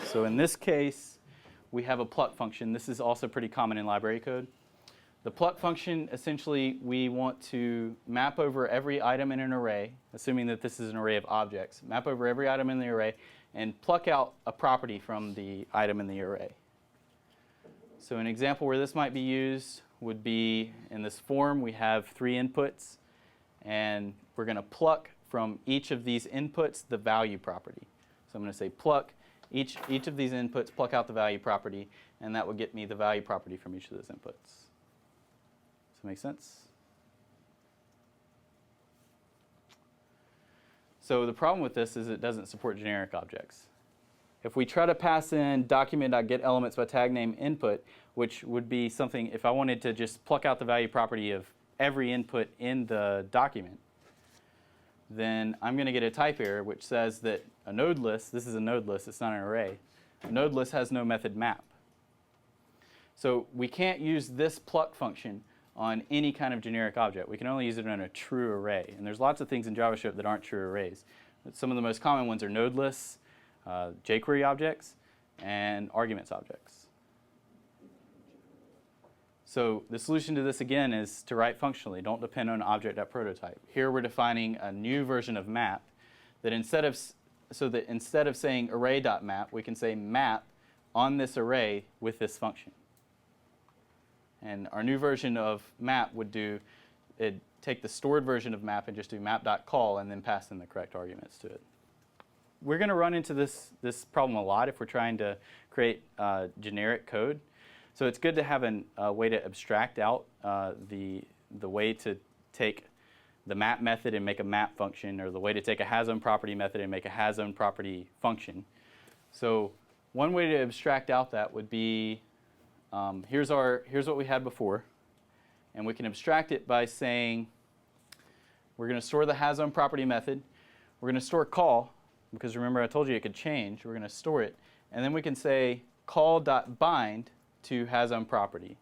So in this case, we have a pluck function. This is also pretty common in library code. The pluck function, essentially, we want to map over every item in an array, assuming that this is an array of objects, map over every item in the array, and pluck out a property from the item in the array. So an example where this might be used would be in this form. We have 3 inputs, and we're going to pluck from each of these inputs the value property. So I'm going to say pluck each of these inputs, pluck out the value property, and that would get me the value property from each of those inputs. Does that make sense? So the problem with this is it doesn't support generic objects. If we try to pass in document.getElements by tag name input, which would be something if I wanted to just pluck out the value property of every input in the document, then I'm going to get a type error which says that a node list, this is a node list, it's not an array, a node list has no method map. So we can't use this pluck function on any kind of generic object. We can only use it on a true array. And there's lots of things in JavaScript that aren't true arrays. Some of the most common ones are node lists, jQuery objects, and arguments objects. So the solution to this, again, is to write functionally. Don't depend on object.prototype. Here we're defining a new version of map that instead of saying array.map, we can say map on this array with this function. And our new version of map would take the stored version of map and just do map.call and then pass in the correct arguments to it. We're going to run into this problem a lot if we're trying to create generic code. So it's good to have a way to abstract out the way to take the map method and make a map function, or the way to take a hasOwnProperty method and make a hasOwnProperty function. So one way to abstract out that would be, here's what we had before, and we can abstract it by saying we're going to store the hasOwnProperty method, we're going to store call, because remember I told you it could change, we're going to store it, and then we can say call.bind to hasOwnProperty.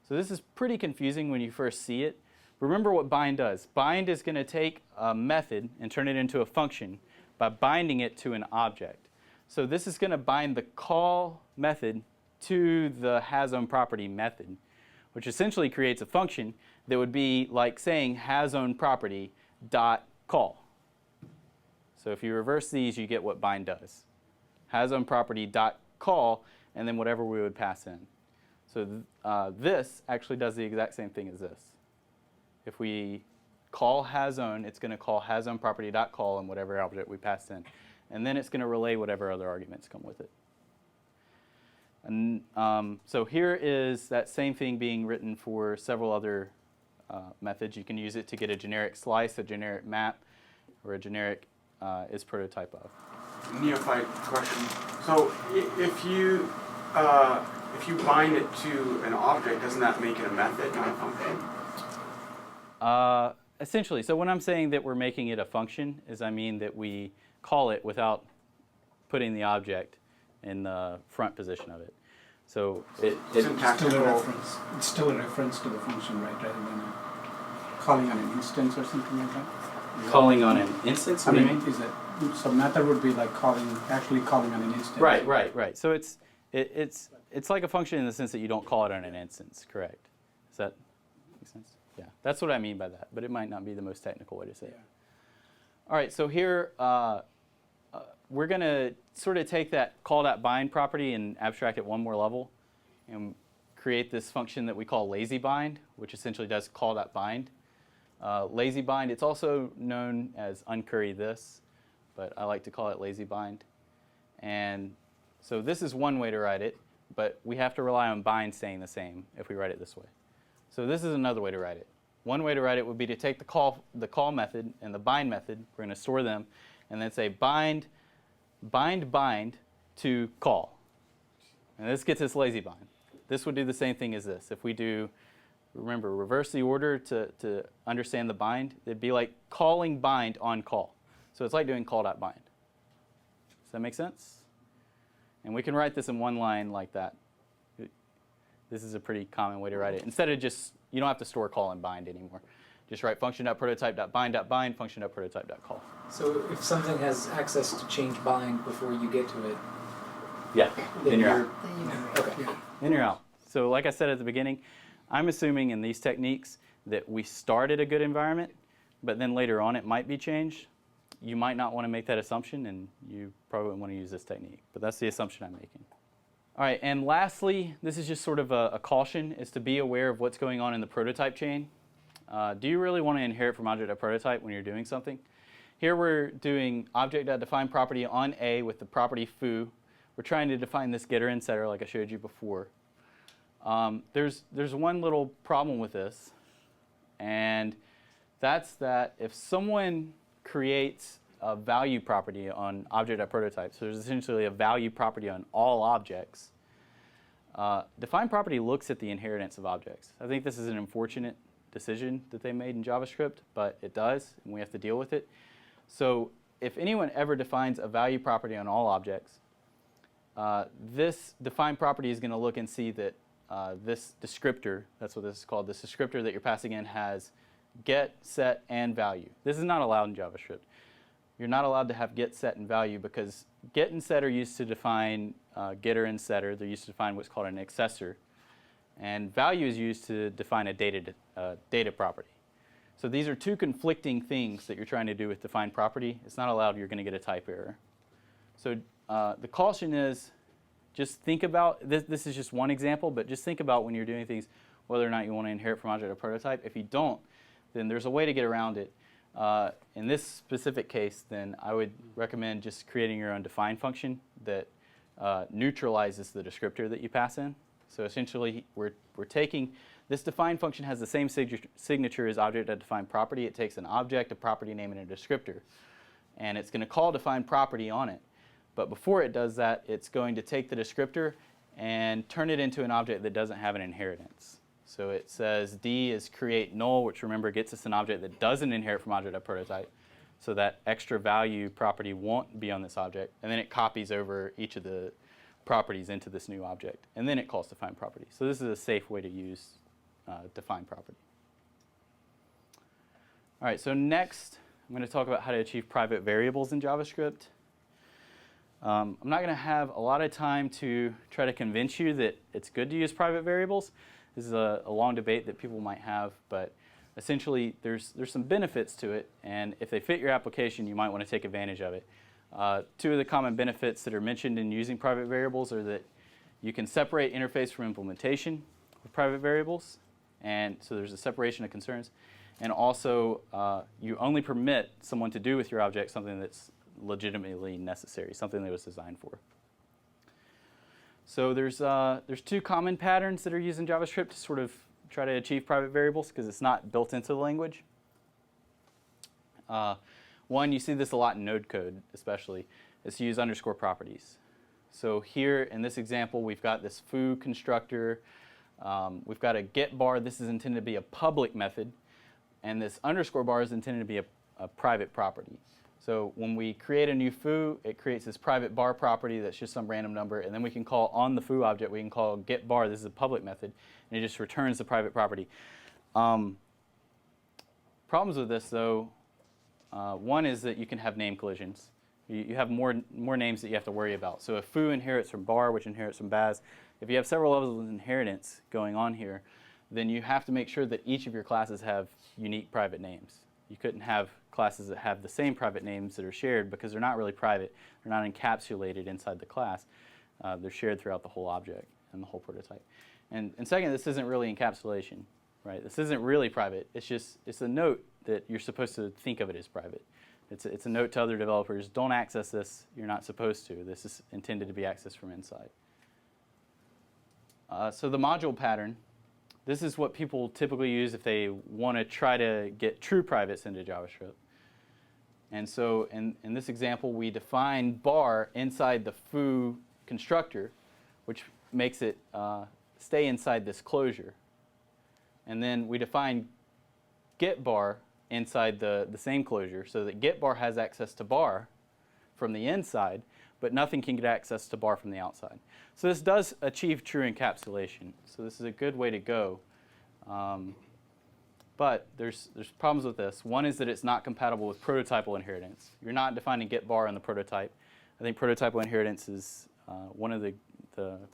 So this is pretty confusing when you first see it. Remember what bind does. Bind is going to take a method and turn it into a function by binding it to an object. So this is going to bind the call method to the hasOwnProperty method, which essentially creates a function that would be like saying hasOwnProperty.call. So if you reverse these, you get what bind does. hasOwnProperty.call, and then whatever we would pass in. So this actually does the exact same thing as this. If we call hasOwn, it's going to call hasOwnProperty.call and whatever object we passed in. And then it's going to relay whatever other arguments come with it. And so here is that same thing being written for several other methods. You can use it to get a generic slice, a generic map, or a generic is prototype of. Neophyte question. So if you bind it to an object, doesn't that make it a method, not a function? Essentially. So when I'm saying that we're making it a function, is I mean that we call it without putting the object in the front position of it. So It's still a reference to the function, right? Rather than calling on an instance or something like that. calling on an instance. I mean, is it so? Method would be like actually calling on an instance. Right. So it's like a function in the sense that you don't call it on an instance. Correct. Does that make sense? Yeah, that's what I mean by that. But it might not be the most technical way to say it. All right. So here we're going to sort of take that call.bind property and abstract it one more level, and create this function that we call lazyBind, which essentially does call.bind. LazyBind, it's also known as uncurryThis, but I like to call it lazyBind. And so this is one way to write it, but we have to rely on bind staying the same if we write it this way. So this is another way to write it. One way to write it would be to take the call method and the bind method, we're going to store them, and then say bind to call. And this gets us lazyBind. This would do the same thing as this. If we do, remember, reverse the order to understand the bind, it'd be like calling bind on call. So it's like doing call.bind. Does that make sense? And we can write this in one line like that. This is a pretty common way to write it. Instead of just, you don't have to store call and bind anymore. Just write function.prototype.bind.bind, function.prototype.call. So if something has access to change bind before you get to it, Yeah, then you're out. okay. Then you're out. So like I said at the beginning, I'm assuming in these techniques that we start at a good environment, but then later on it might be changed. You might not want to make that assumption, and you probably want to use this technique. But that's the assumption I'm making. All right, and lastly, this is just sort of a caution, is to be aware of what's going on in the prototype chain. Do you really want to inherit from object.prototype when you're doing something? Here we're doing object.define property on A with the property foo. We're trying to define this getter and setter like I showed you before. There's one little problem with this, and that's that if someone creates a value property on object.prototype, so there's essentially a value property on all objects, define property looks at the inheritance of objects. I think this is an unfortunate decision that they made in JavaScript, but it does, and we have to deal with it. So if anyone ever defines a value property on all objects, this defined property is going to look and see that this descriptor, that's what this is called, this descriptor that you're passing in has get, set, and value. This is not allowed in JavaScript. You're not allowed to have get, set, and value because get and set are used to define getter and setter. They're used to define what's called an accessor. And value is used to define a data property. So these are two conflicting things that you're trying to do with defined property. It's not allowed, you're going to get a type error. So the caution is just think about, this is just one example, but just think about when you're doing things, whether or not you want to inherit from object or prototype. If you don't, then there's a way to get around it. In this specific case, then I would recommend just creating your own define function that neutralizes the descriptor that you pass in. So essentially, we're taking, this define function has the same signature as object.define property. It takes an object, a property name, and a descriptor. And it's going to call define property on it. But before it does that, it's going to take the descriptor and turn it into an object that doesn't have an inheritance. So it says D is create null, which remember gets us an object that doesn't inherit from object.prototype. So that extra value property won't be on this object. And then it copies over each of the properties into this new object. And then it calls define property. So this is a safe way to use define property. All right, so next I'm going to talk about how to achieve private variables in JavaScript. I'm not going to have a lot of time to try to convince you that it's good to use private variables. This is a long debate that people might have, but essentially there's some benefits to it, and if they fit your application, you might want to take advantage of it. Two of the common benefits that are mentioned in using private variables are that you can separate interface from implementation with private variables, and so there's a separation of concerns. And also, you only permit someone to do with your object something that's legitimately necessary, something that was designed for. So there's two common patterns that are used in JavaScript to sort of try to achieve private variables because it's not built into the language. One, you see this a lot in node code especially, is to use underscore properties. So here in this example, we've got this foo constructor. We've got a get bar. This is intended to be a public method. And this underscore bar is intended to be a private property. So when we create a new foo, it creates this private bar property that's just some random number. And then we can call on the foo object, we can call get bar. This is a public method. And it just returns the private property. Problems with this, though, one is that you can have name collisions. You have more names that you have to worry about. So if foo inherits from bar, which inherits from baz, if you have several levels of inheritance going on here, then you have to make sure that each of your classes have unique private names. You couldn't have classes that have the same private names that are shared because they're not really private. They're not encapsulated inside the class. They're shared throughout the whole object and the whole prototype. And second, this isn't really encapsulation, right? This isn't really private. It's a note that you're supposed to think of it as private. It's a note to other developers. Don't access this. You're not supposed to. This is intended to be accessed from inside. So the module pattern. This is what people typically use if they want to try to get true privates into JavaScript. And so in this example, we define bar inside the foo constructor, which makes it stay inside this closure. And then we define get bar inside the same closure so that get bar has access to bar from the inside, but nothing can get access to bar from the outside. So this does achieve true encapsulation. So this is a good way to go. But there's problems with this. One is that it's not compatible with prototypal inheritance. You're not defining get bar in the prototype. I think prototypal inheritance is one of the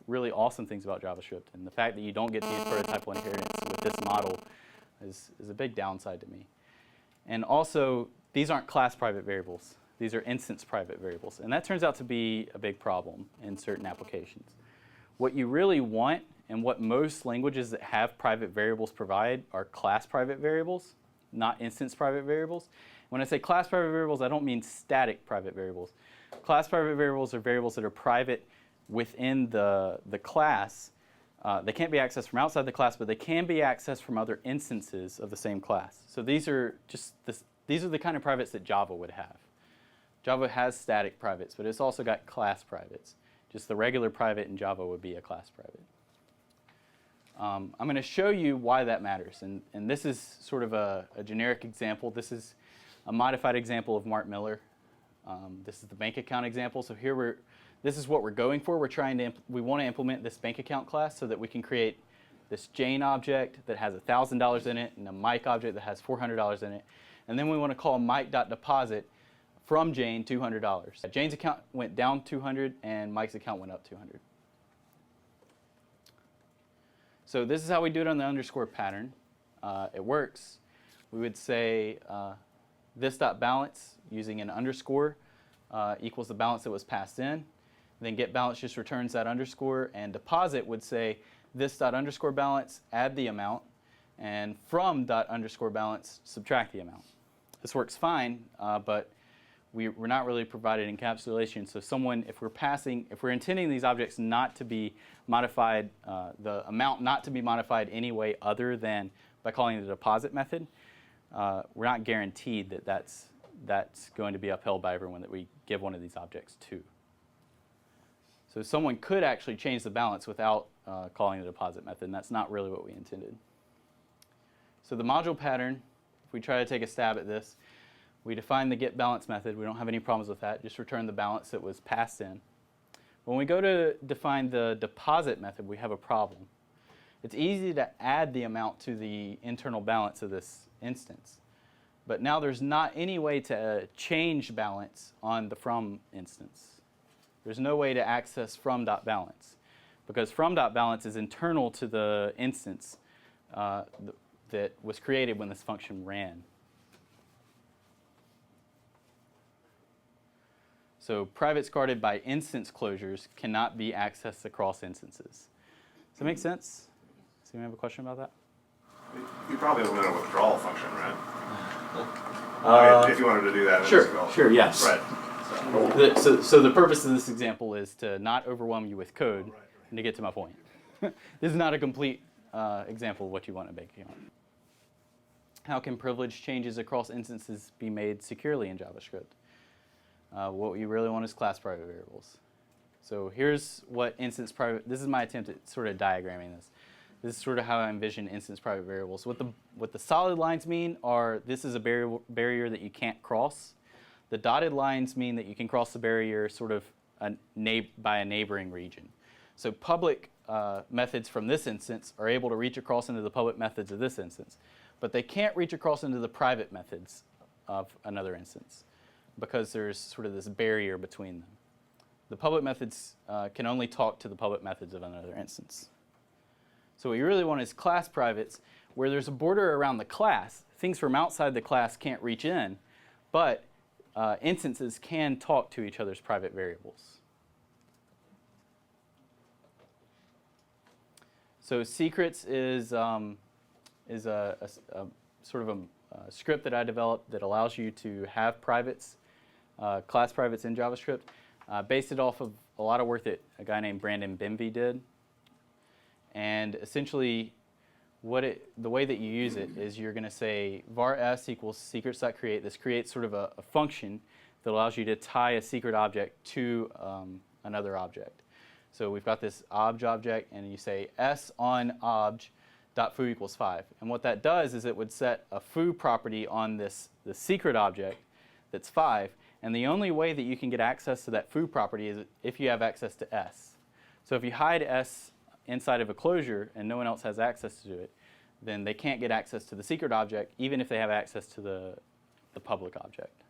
really awesome things about JavaScript. And the fact that you don't get to use prototypal inheritance with this model is a big downside to me. And also, these aren't class private variables. These are instance private variables. And that turns out to be a big problem in certain applications. What you really want and what most languages that have private variables provide are class private variables, not instance private variables. When I say class private variables, I don't mean static private variables. Class private variables are variables that are private within the class. They can't be accessed from outside the class, but they can be accessed from other instances of the same class. So these are the kind of privates that Java would have. Java has static privates, but it's also got class privates. Just the regular private in Java would be a class private. I'm going to show you why that matters. And this is sort of a generic example. This is a modified example of Mark Miller. This is the bank account example. So here this is what we're going for. We want to implement this bank account class so that we can create this Jane object that has $1,000 in it and a Mike object that has $400 in it. And then we want to call Mike.deposit from Jane $200. Jane's account went down $200 and Mike's account went up $200. So this is how we do it on the underscore pattern. It works. We would say this.balance using an underscore equals the balance that was passed in. Then getBalance just returns that underscore, and deposit would say this.underscore balance, add the amount, and from.underscore balance, subtract the amount. This works fine, but we're not really provided encapsulation. So if we're intending these objects not to be modified, the amount not to be modified any way other than by calling the deposit method, we're not guaranteed that that's going to be upheld by everyone that we give one of these objects to. So someone could actually change the balance without calling the deposit method, and that's not really what we intended. So the module pattern, if we try to take a stab at this, we define the getBalance method. We don't have any problems with that. Just return the balance that was passed in. When we go to define the deposit method, we have a problem. It's easy to add the amount to the internal balance of this instance. But now there's not any way to change balance on the from instance. There's no way to access from.balance because from.balance is internal to the instance that was created when this function ran. So privates guarded by instance closures cannot be accessed across instances. Does that make sense? Does anyone have a question about that? You probably implement a withdrawal function, right? I mean, if you wanted to do that. Sure, yes. Right. So the purpose of this example is to not overwhelm you with code and to get to my point. This is not a complete example of what you want to make. How can privilege changes across instances be made securely in JavaScript? What we really want is class private variables. So here's what instance private, this is my attempt at sort of diagramming this. This is sort of how I envision instance private variables. What the solid lines mean are this is a barrier that you can't cross. The dotted lines mean that you can cross the barrier sort of by a neighboring region. So public methods from this instance are able to reach across into the public methods of this instance, but they can't reach across into the private methods of another instance because there's sort of this barrier between them. The public methods can only talk to the public methods of another instance. So what you really want is class privates where there's a border around the class. Things from outside the class can't reach in, but instances can talk to each other's private variables. So secrets is a sort of a script that I developed that allows you to have privates, class privates in JavaScript. Based it off of a lot of work that a guy named Brandon Bemvey did. And essentially, the way that you use it is you're going to say var s equals secrets.create. This creates sort of a function that allows you to tie a secret object to another object. So we've got this obj object, and you say s on obj dot foo equals 5. And what that does is it would set a foo property on the secret object that's 5. And the only way that you can get access to that foo property is if you have access to s. So if you hide s inside of a closure and no one else has access to it, then they can't get access to the secret object even if they have access to the public object.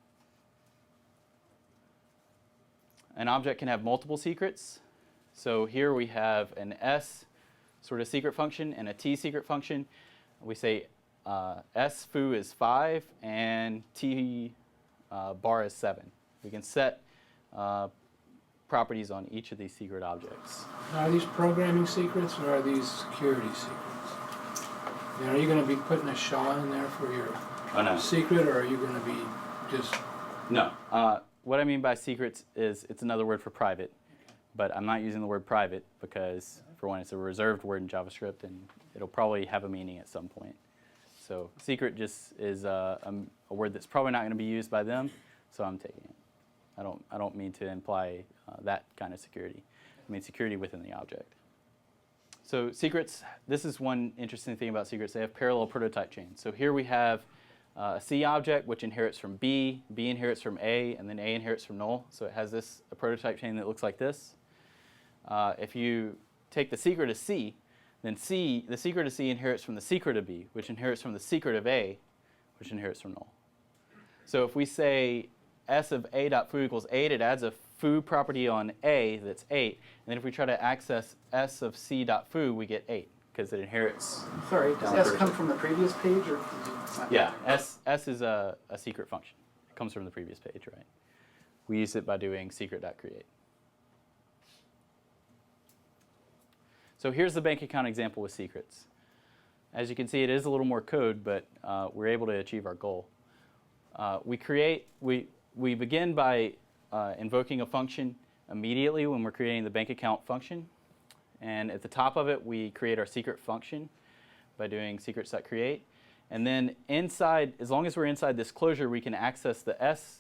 An object can have multiple secrets. So here we have an s sort of secret function and a t secret function. We say s foo is 5 and t bar is 7. We can set properties on each of these secret objects. Are these programming secrets or are these security secrets? Now, are you going to be putting a SHA in there for your secret, or are you going to be just... No. What I mean by secrets is it's another word for private, but I'm not using the word private because, for one, it's a reserved word in JavaScript, and it'll probably have a meaning at some point. So secret just is a word that's probably not going to be used by them, so I'm taking it. I don't mean to imply that kind of security. I mean security within the object. So secrets, this is one interesting thing about secrets. They have parallel prototype chains. So here we have a C object, which inherits from B inherits from A, and then A inherits from null. So it has a prototype chain that looks like this. If you take the secret of C, then the secret of C inherits from the secret of B, which inherits from the secret of A, which inherits from null. So if we say S of A dot foo equals 8, it adds a foo property on A that's 8. And then if we try to access S of C dot foo, we get 8 because it inherits. Sorry, does S come from the previous page or? Yeah, S is a secret function. It comes from the previous page, right? We use it by doing secret.create. So here's the bank account example with secrets. As you can see, it is a little more code, but we're able to achieve our goal. We begin by invoking a function immediately when we're creating the bank account function. And at the top of it, we create our secret function by doing secrets.create. And then inside, as long as we're inside this closure, we can access the S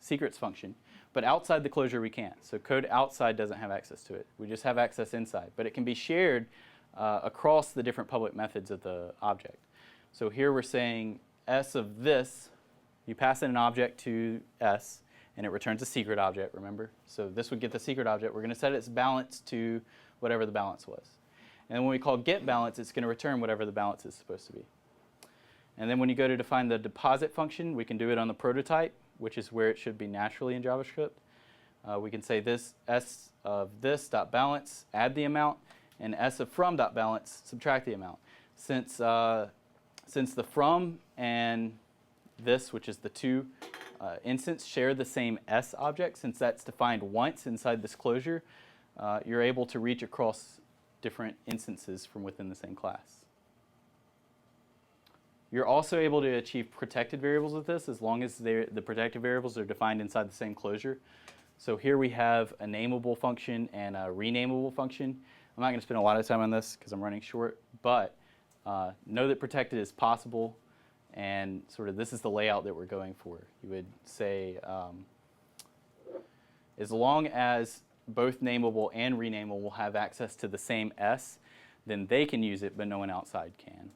secrets function. But outside the closure, we can't. So code outside doesn't have access to it. We just have access inside. But it can be shared across the different public methods of the object. So here we're saying S of this, you pass in an object to S, and it returns a secret object, remember? So this would get the secret object. We're going to set its balance to whatever the balance was. And when we call getBalance, it's going to return whatever the balance is supposed to be. And then when you go to define the deposit function, we can do it on the prototype, which is where it should be naturally in JavaScript. We can say this S of this dot balance, add the amount, and S of from dot balance, subtract the amount. Since the from and this, which is the two instance, share the same S object, since that's defined once inside this closure, you're able to reach across different instances from within the same class. You're also able to achieve protected variables with this as long as the protected variables are defined inside the same closure. So here we have a nameable function and a renameable function. I'm not going to spend a lot of time on this because I'm running short, but know that protected is possible, and sort of this is the layout that we're going for. You would say as long as both nameable and renameable will have access to the same S, then they can use it, but no one outside can.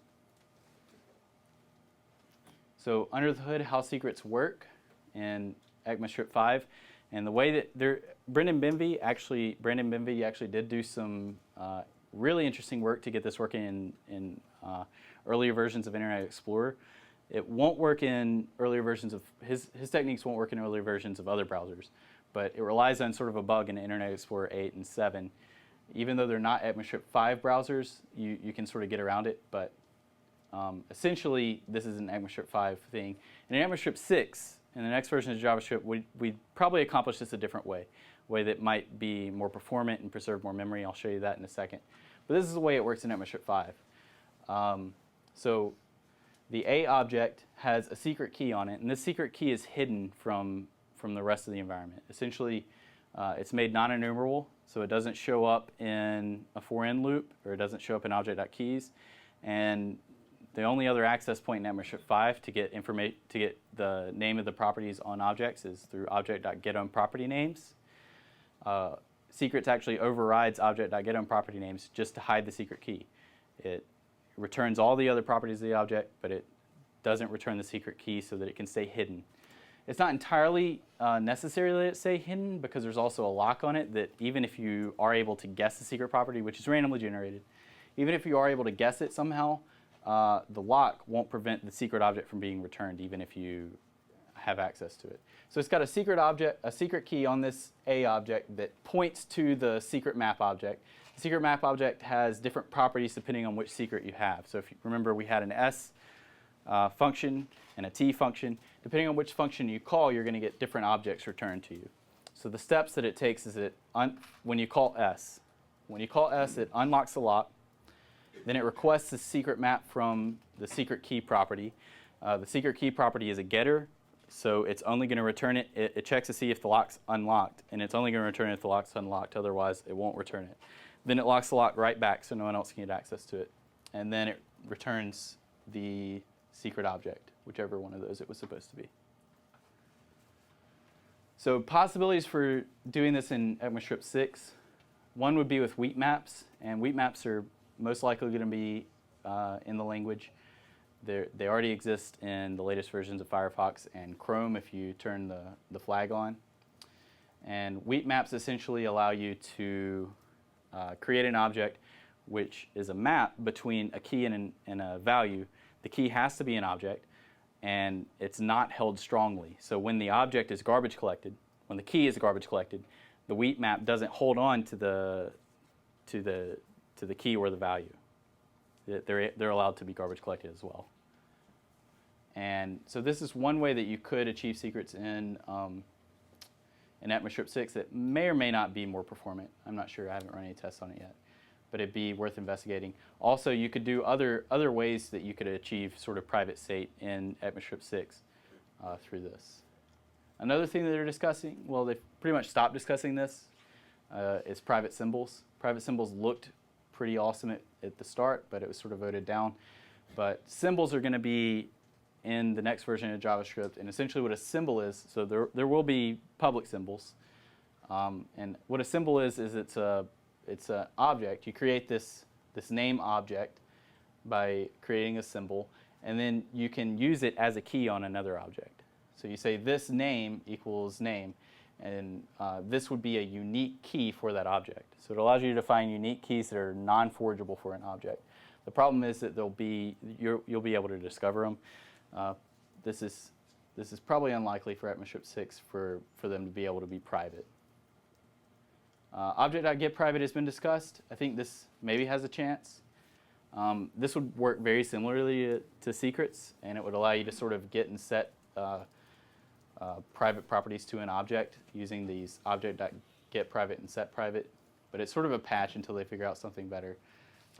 So under the hood, how secrets work in ECMAScript 5, and the way that Brendan Benvey actually did do some really interesting work to get this working in earlier versions of Internet Explorer. It won't work in earlier versions of his techniques won't work in earlier versions of other browsers, but it relies on sort of a bug in Internet Explorer 8 and 7. Even though they're not ECMAScript 5 browsers, you can sort of get around it, but essentially, this is an ECMAScript 5 thing. In ECMAScript 6, in the next version of JavaScript, we'd probably accomplish this a different way that might be more performant and preserve more memory. I'll show you that in a second. But this is the way it works in ECMAScript 5. So the A object has a secret key on it, and this secret key is hidden from the rest of the environment. Essentially, it's made non-enumerable, so it doesn't show up in a for-in loop, or it doesn't show up in object.keys. And the only other access point in ECMAScript 5 to get the name of the properties on objects is through object.getOwnPropertyNames. Secrets actually overrides object.getOwnPropertyNames just to hide the secret key. It returns all the other properties of the object, but it doesn't return the secret key so that it can stay hidden. It's not entirely necessary that it stay hidden, because there's also a lock on it that even if you are able to guess the secret property, which is randomly generated, even if you are able to guess it somehow, the lock won't prevent the secret object from being returned, even if you have access to it. So it's got a secret key on this A object that points to the secret map object. The secret map object has different properties depending on which secret you have. So if you remember, we had an S function and a T function. Depending on which function you call, you're going to get different objects returned to you. So the steps that it takes is that when you call S, it unlocks the lock. Then it requests the secret map from the secret key property. The secret key property is a getter, so it's only going to return it. It checks to see if the lock's unlocked, and it's only going to return it if the lock's unlocked. Otherwise, it won't return it. Then it locks the lock right back so no one else can get access to it. And then it returns the secret object, whichever one of those it was supposed to be. So possibilities for doing this in ECMAScript 6. One would be with weak maps, and weak maps are most likely going to be in the language. They already exist in the latest versions of Firefox and Chrome if you turn the flag on. And weak maps essentially allow you to create an object which is a map between a key and a value. The key has to be an object, and it's not held strongly. So when the object is garbage collected, when the key is garbage collected, the weak map doesn't hold on to the key or the value. They're allowed to be garbage collected as well. And so this is one way that you could achieve secrets in AppNexus 6 that may or may not be more performant. I'm not sure. I haven't run any tests on it yet, but it'd be worth investigating. Also, you could do other ways that you could achieve sort of private state in AppNexus 6 through this. Another thing that they're discussing, well, they've pretty much stopped discussing this, is private symbols. Private symbols looked pretty awesome at the start, but it was sort of voted down. But symbols are going to be in the next version of JavaScript, and essentially what a symbol is, so there will be public symbols, and what a symbol is it's an object. You create this name object by creating a symbol, and then you can use it as a key on another object. So you say this name equals name, and this would be a unique key for that object. So it allows you to define unique keys that are non-forgeable for an object. The problem is that you'll be able to discover them. This is probably unlikely for AppNexus 6 for them to be able to be private. Object.getPrivate has been discussed. I think this maybe has a chance. This would work very similarly to secrets, and it would allow you to sort of get and set private properties to an object using these object.getPrivate and setPrivate. But it's sort of a patch until they figure out something better.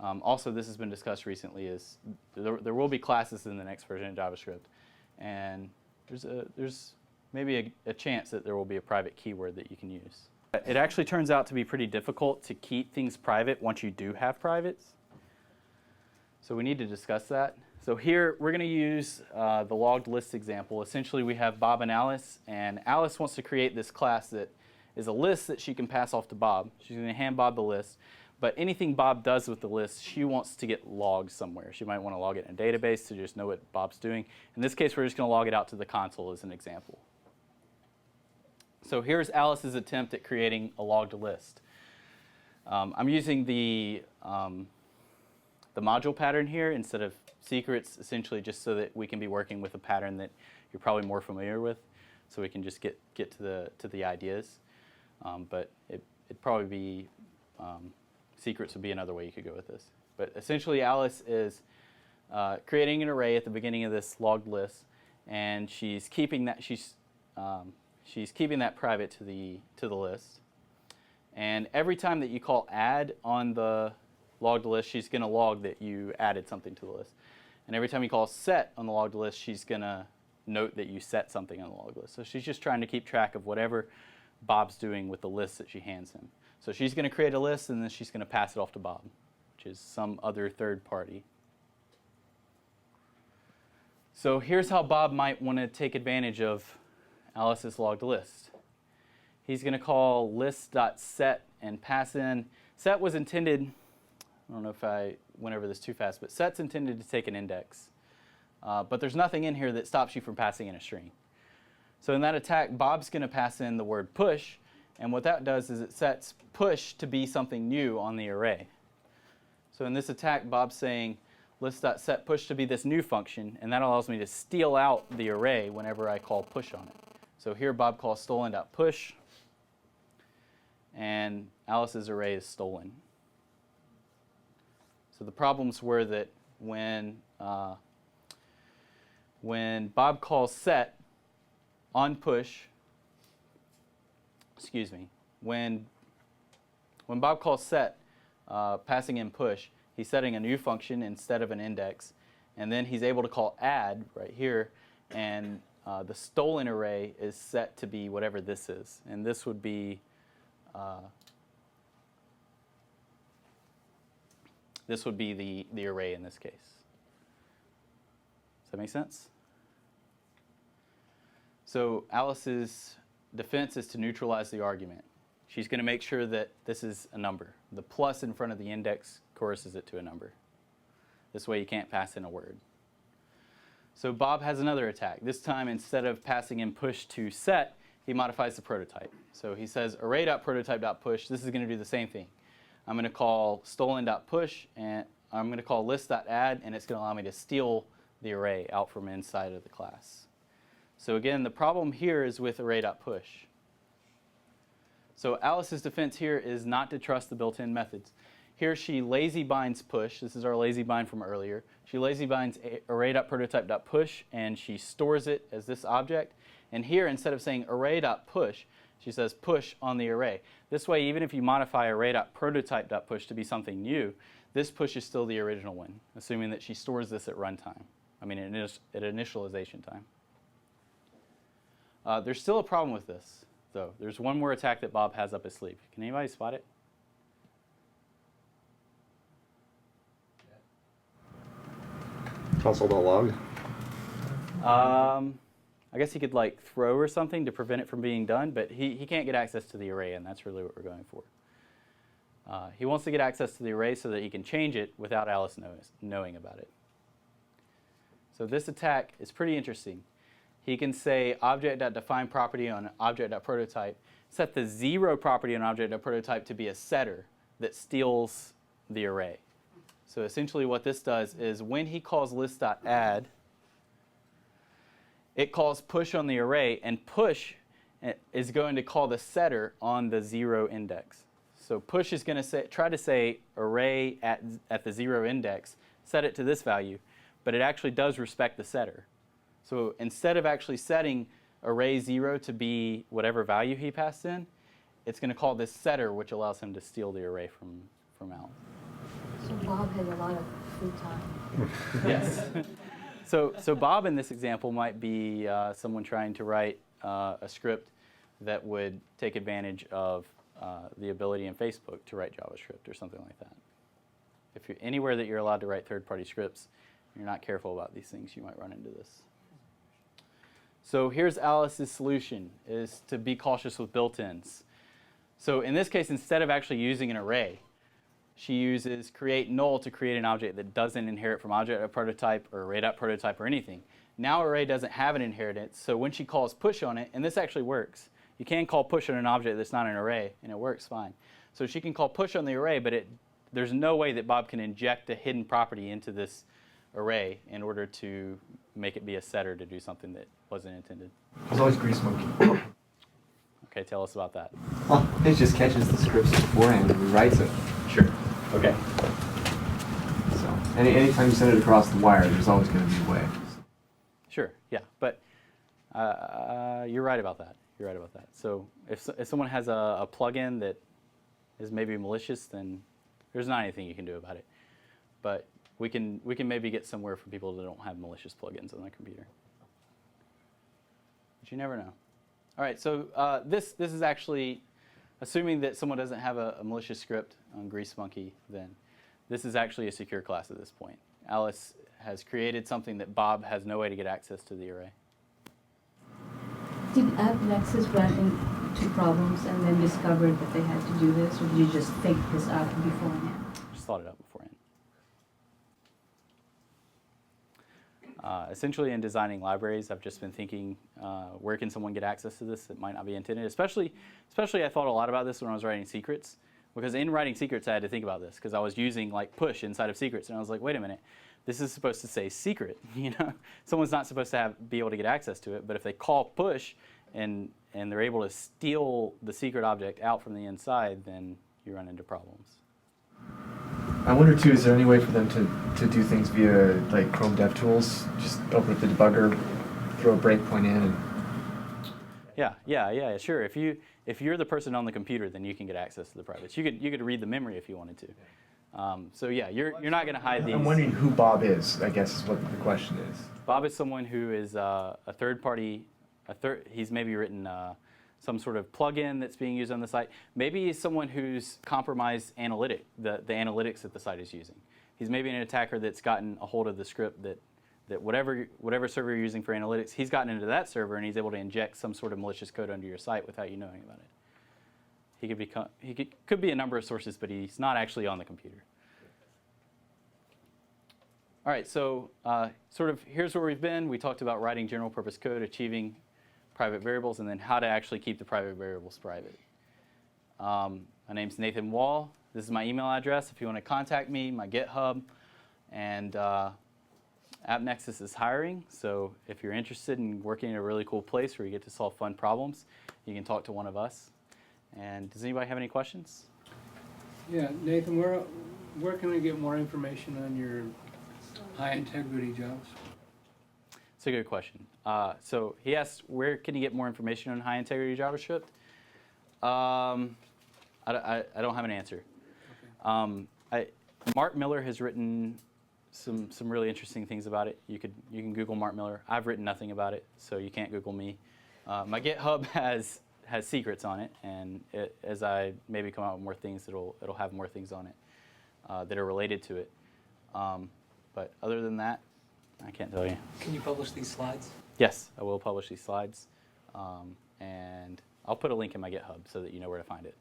Also, this has been discussed recently, is there will be classes in the next version of JavaScript, and there's maybe a chance that there will be a private keyword that you can use. It actually turns out to be pretty difficult to keep things private once you do have privates. So we need to discuss that. So here we're going to use the logged list example. Essentially we have Bob and Alice wants to create this class that is a list that she can pass off to Bob. She's going to hand Bob the list. But anything Bob does with the list, she wants to get logged somewhere. She might want to log it in a database to just know what Bob's doing. In this case, we're just going to log it out to the console as an example. So here's Alice's attempt at creating a logged list. I'm using the module pattern here instead of secrets, essentially just so that we can be working with a pattern that you're probably more familiar with, so we can just get to the ideas. But it'd probably be secrets would be another way you could go with this. But essentially, Alice is creating an array at the beginning of this logged list, and she's keeping that private to the list. And every time that you call add on the logged list, she's going to log that you added something to the list. And every time you call set on the logged list, she's going to note that you set something on the logged list. So she's just trying to keep track of whatever Bob's doing with the list that she hands him. So she's going to create a list, and then she's going to pass it off to Bob, which is some other third party. So here's how Bob might want to take advantage of Alice's logged list. He's going to call list.set and pass in. Set was intended, I don't know if I went over this too fast, but set's intended to take an index. But there's nothing in here that stops you from passing in a string. So in that attack, Bob's going to pass in the word push, and what that does is it sets push to be something new on the array. So in this attack, Bob's saying list.setPush to be this new function, and that allows me to steal out the array whenever I call push on it. So here Bob calls stolen.push, and Alice's array is stolen. So the problems were that when Bob calls set on push, when Bob calls set, passing in push, he's setting a new function instead of an index, and then he's able to call add right here, and the stolen array is set to be whatever this is, and this would be the array in this case. Does that make sense? So Alice's defense is to neutralize the argument. she's going to make sure that this is a number. The plus in front of the index coerces it to a number. This way you can't pass in a word. So Bob has another attack. This time, instead of passing in push to set, he modifies the prototype. So he says array.prototype.push. This is going to do the same thing. I'm going to call stolen.push, and I'm going to call list.add, and it's going to allow me to steal the array out from inside of the class. So again, the problem here is with array.push. So Alice's defense here is not to trust the built-in methods. Here she lazy binds push. This is our lazy bind from earlier. She lazy binds array.prototype.push, and she stores it as this object. And here, instead of saying array.push, she says push on the array. This way, even if you modify array.prototype.push to be something new, this push is still the original one, assuming that she stores this at runtime. I mean, at initialization time. There's still a problem with this, though. There's one more attack that Bob has up his sleeve. Can anybody spot it? Console.log? I guess he could like throw or something to prevent it from being done, but he can't get access to the array, and that's really what we're going for. He wants to get access to the array so that he can change it without Alice knowing about it. So this attack is pretty interesting. He can say object.defineProperty on object.prototype, set the 0 property on object.prototype to be a setter that steals the array. So essentially what this does is when he calls list.add, it calls push on the array, and push is going to call the setter on the 0 index. So push is going to try to say array at the 0 index, set it to this value, but it actually does respect the setter. So instead of actually setting array 0 to be whatever value he passed in, it's going to call this setter, which allows him to steal the array from Alice. So Bob has a lot of free time. Yes. So Bob in this example might be someone trying to write a script that would take advantage of the ability in Facebook to write JavaScript or something like that. If you're anywhere that you're allowed to write third-party scripts, you're not careful about these things, you might run into this. So here's Alice's solution, is to be cautious with built-ins. So in this case, instead of actually using an array, she uses create null to create an object that doesn't inherit from object.prototype or array.prototype or anything. Now array doesn't have an inheritance, so when she calls push on it, and this actually works. You can call push on an object that's not an array, and it works fine. So she can call push on the array, but there's no way that Bob can inject a hidden property into this array in order to make it be a setter to do something that wasn't intended. There's always Grease Monkey. Okay, tell us about that. Well, it just catches the scripts beforehand and rewrites it. Sure. Okay. So anytime you send it across the wire, there's always going to be a way. Sure, yeah, but you're right about that. You're right about that. So if someone has a plugin that is maybe malicious, then there's not anything you can do about it. But we can maybe get somewhere for people that don't have malicious plugins on their computer. But you never know. All right, so this is actually, assuming that someone doesn't have a malicious script on Grease Monkey, then this is actually a secure class at this point. Alice has created something that Bob has no way to get access to the array. Did AppNexus run into problems and then discovered that they had to do this, or did you just think this out beforehand? Just thought it up beforehand. Essentially, in designing libraries, I've just been thinking, where can someone get access to this that might not be intended? Especially, I thought a lot about this when I was writing secrets, because in writing secrets, I had to think about this, because I was using like push inside of secrets, and I was like, wait a minute, this is supposed to say secret, you know? Someone's not supposed to be able to get access to it, but if they call push and they're able to steal the secret object out from the inside, then you run into problems. I wonder too, is there any way for them to do things via like Chrome DevTools? Just open up the debugger, throw a breakpoint in, and Yeah, sure. If you're the person on the computer, then you can get access to the privates. You could read the memory if you wanted to. So yeah, you're not going to hide these. I'm wondering who Bob is, I guess is what the question is. Bob is someone who is a third party. He's maybe written some sort of plugin that's being used on the site. Maybe he's someone who's compromised the analytics that the site is using. He's maybe an attacker that's gotten a hold of the script that whatever server you're using for analytics, he's gotten into that server and he's able to inject some sort of malicious code onto your site without you knowing about it. could be a number of sources, but he's not actually on the computer. All right, so sort of here's where we've been. We talked about writing general purpose code, achieving private variables, and then how to actually keep the private variables private. My name's Nathan Wall. This is my email address if you want to contact me, my GitHub, and AppNexus is hiring. So if you're interested in working in a really cool place where you get to solve fun problems, you can talk to one of us. And does anybody have any questions? Yeah, Nathan, where can we get more information on your high integrity JavaScript? It's a good question. So he asked, where can you get more information on high integrity JavaScript? I don't have an answer. Okay. Mark Miller has written some really interesting things about it. You can Google Mark Miller. I've written nothing about it, so you can't Google me. My GitHub has secrets on it, and as I maybe come out with more things, it'll have more things on it that are related to it. But other than that, I can't tell you. Can you publish these slides? Yes, I will publish these slides, and I'll put a link in my GitHub so that you know where to find it.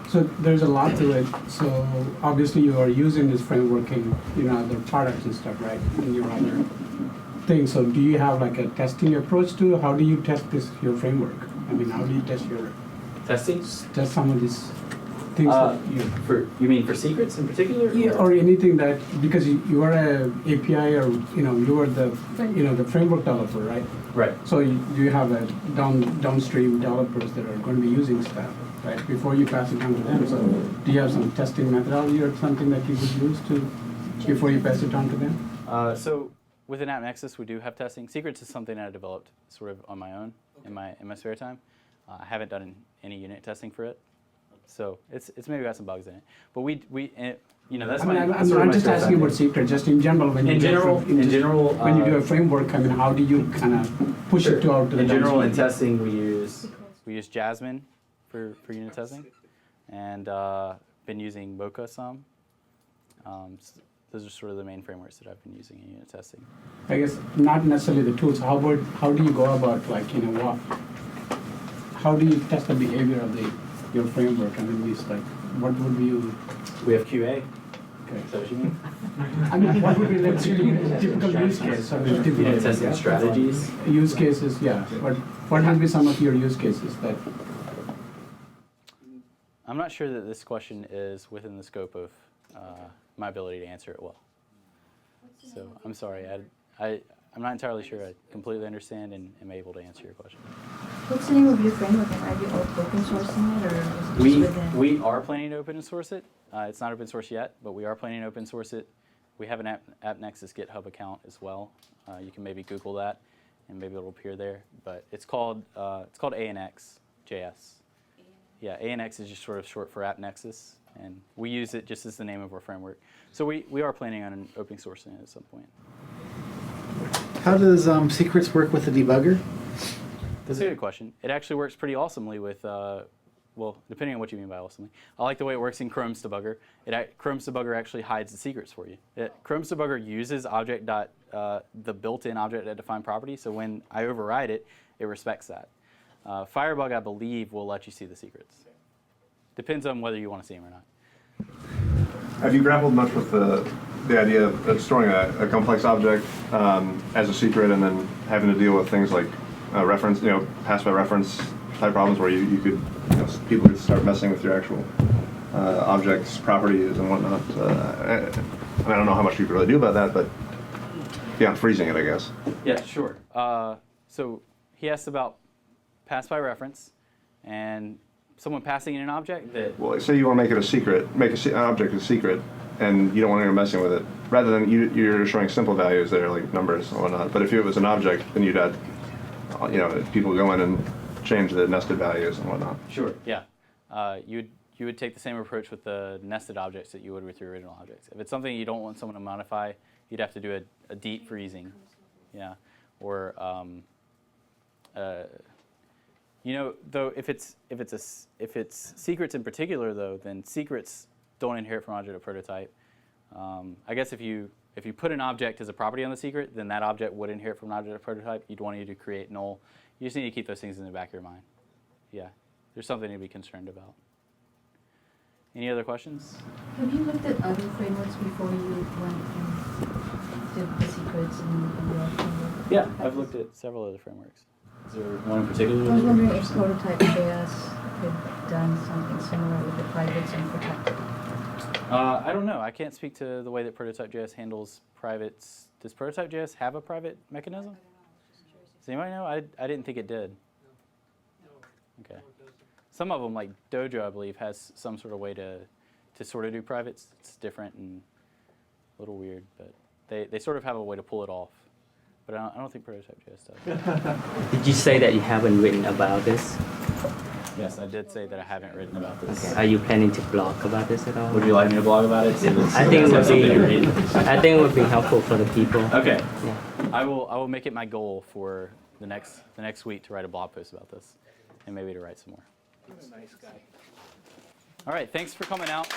So there's a lot to it. So obviously you are using this framework in other products and stuff, right? In your other things. So do you have like a testing approach to how do you test your framework? I mean, how do you test your Testing? test some of these things that You mean for secrets in particular? Yeah, or anything that because you are a API or you are the the framework developer, right? Right. So you have a downstream developers that are going to be using stuff, right? Before you pass it on to them. So do you have some testing methodology or something that you would use before you pass it on to them? So within AppNexus, we do have testing. Secrets is something that I developed sort of on my own in my spare time. I haven't done any unit testing for it. So it's maybe got some bugs in it, but that's I'm not just asking about secret, just in general. When in general, when you do a framework, I mean, how do you kind of push it to out to the in general in downstream? testing we use Jasmine for unit testing, and been using Mocha some. Those are sort of the main frameworks that I've been using in unit testing. I guess not necessarily the tools. How do you go about how do you test the behavior of your framework? I mean, what would you? We have QA. Okay. Is that what you mean? I mean, what would be the typical use case? I mean, typical Testing strategies. Use cases, yeah. What would be some of your use cases that? I'm not sure that this question is within the scope of my ability to answer it well. So I'm sorry. I'm not entirely sure I completely understand and am able to answer your question. What's the name of your framework, and are you open sourcing it, or is it just within? We are planning to open source it. It's not open source yet, but we are planning to open source it. We have an AppNexus GitHub account as well. You can maybe Google that, and maybe it'll appear there. But it's called ANX JS. Yeah, ANX is just sort of short for AppNexus, and we use it just as the name of our framework. So we are planning on open sourcing it at some point. How does secrets work with the debugger? That's a good question. It actually works pretty awesomely with, well, depending on what you mean by awesomely. I like the way it works in Chrome's debugger. Chrome's debugger actually hides the secrets for you. Chrome's debugger uses the built-in object.defined property, so when I override it, it respects that. Firebug, I believe, will let you see the secrets. Depends on whether you want to see them or not. Have you grappled much with the idea of storing a complex object as a secret and then having to deal with things like reference, pass by reference type problems where you could, people could start messing with your actual objects, properties, and whatnot. I don't know how much you could really do about that, but beyond freezing it, I guess. Yeah, sure. So he asked about pass by reference and someone passing in an object that. Well, say you want to make it a secret, make an object a secret, and you don't want anyone messing with it. Rather than you're showing simple values there, like numbers and whatnot. But if it was an object, then you'd add, people go in and change the nested values and whatnot. Sure. Yeah. You would take the same approach with the nested objects that you would with your original objects. If it's something you don't want someone to modify, you'd have to do a deep freezing. Yeah. Or though if it's secrets in particular though, then secrets don't inherit from object or prototype. I guess if you put an object as a property on the secret, then that object would inherit from an object or prototype. You'd want you to create null. You just need to keep those things in the back of your mind. Yeah. there's something to be concerned about. Any other questions? Have you looked at other frameworks before you went and did the secrets and your framework? Yeah, I've looked at several other frameworks. Is there one in particular? I was wondering if Prototype.js had done something similar with the privates and protected. I don't know. I can't speak to the way that Prototype.js handles privates. Does Prototype.js have a private mechanism? Does anybody know? I didn't think it did. Okay. Some of them, like Dojo, I believe, has some sort of way to sort of do privates. It's different and a little weird, but they sort of have a way to pull it off. But I don't think Prototype.js does. Did you say that you haven't written about this? Yes, I did say that I haven't written about this. Okay. Are you planning to blog about this at all? Would you like me to blog about it? I think it would be helpful for the people. Okay. Yeah. I will make it my goal for the next week to write a blog post about this, and maybe to write some more. He's a nice guy. All right, thanks for coming out.